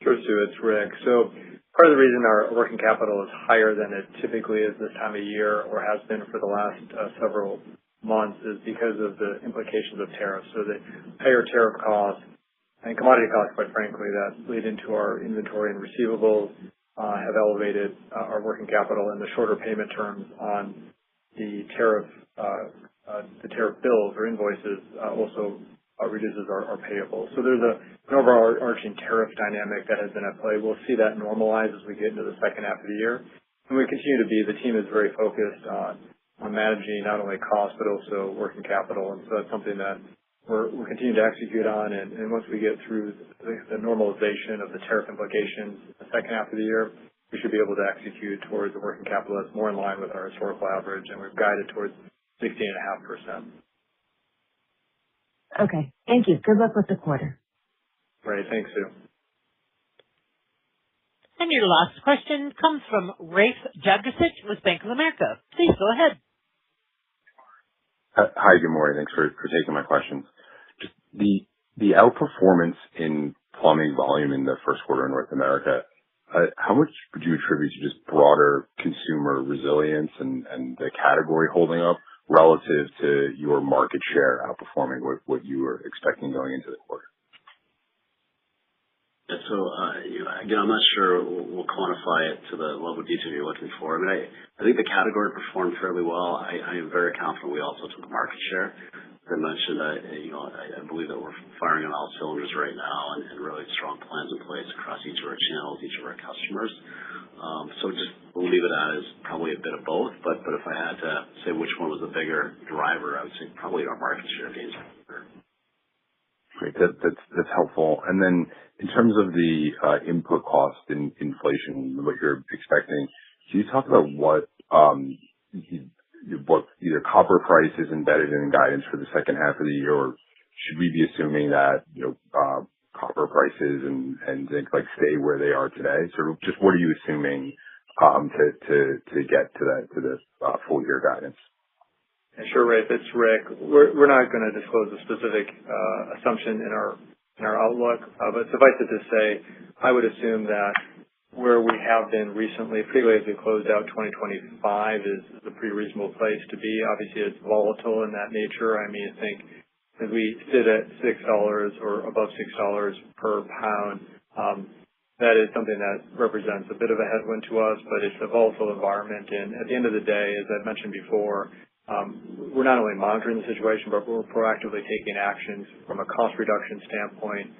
Sure, Sue. It's Rick. So part of the reason our working capital is higher than it typically is this time of year or has been for the last several months is because of the implications of tariffs. So the higher tariff costs and commodity costs, quite frankly, that lead into our inventory and receivables have elevated our working capital, and the shorter payment terms on the tariff bills or invoices also reduces our payables. So there's an overarching tariff dynamic that has been at play. We'll see that normalize as we get into the second half of the year. And we continue to be, the team is very focused on managing not only cost but also working capital. And so that's something that we're continuing to execute on. And once we get through the normalization of the tariff implications in the second half of the year, we should be able to execute towards a working capital that's more in line with our historical average. And we've guided towards 16.5%. Okay. Thank you. Good luck with the quarter. Great. Thanks, Sue. And your last question comes from Rafe Jadrosich with Bank of America. Please go ahead. Hi, good morning. Thanks for taking my questions. Just the outperformance in plumbing volume in the first quarter in North America, how much would you attribute to just broader consumer resilience and the category holding up relative to your market share outperforming what you were expecting going into the quarter? Yeah, so, again, I'm not sure we'll quantify it to the level of detail you're looking for. I mean, I think the category performed fairly well. I am very confident we also took market share. As I mentioned, I believe that we're firing on all cylinders right now and really strong plans in place across each of our channels, each of our customers. So just we'll leave it as probably a bit of both. But if I had to say which one was the bigger driver, I would say probably our market share gains. Great. That's helpful. And then in terms of the input cost and inflation, what you're expecting, can you talk about what either copper price is embedded in guidance for the second half of the year, or should we be assuming that copper prices and zinc stay where they are today? Sort of just what are you assuming to get to the full year guidance? Yeah, sure, Rafe. It's Rick. We're not going to disclose a specific assumption in our outlook, but suffice it to say, I would assume that where we have been recently, particularly as we closed out 2025, is a pretty reasonable place to be. Obviously, it's volatile in that nature. I mean, I think as we sit at $6 or above $6 per pound, that is something that represents a bit of a headwind to us, but it's a volatile environment. And at the end of the day, as I've mentioned before, we're not only monitoring the situation, but we're proactively taking actions from a cost reduction standpoint,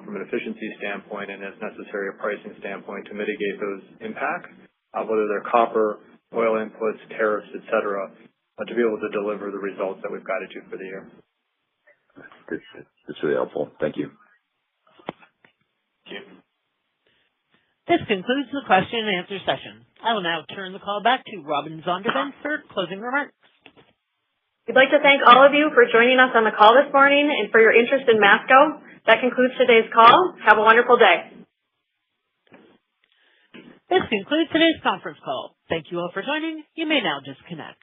from an efficiency standpoint, and as necessary, a pricing standpoint to mitigate those impacts, whether they're copper, oil inputs, tariffs, et cetera, to be able to deliver the results that we've guided to for the year. That's really helpful. Thank you. Thank you. This concludes the question and answer session. I will now turn the call back to Robin Zondervan for closing remarks. We'd like to thank all of you for joining us on the call this morning and for your interest in Masco. That concludes today's call. Have a wonderful day. This concludes today's conference call. Thank you all for joining. You may now disconnect.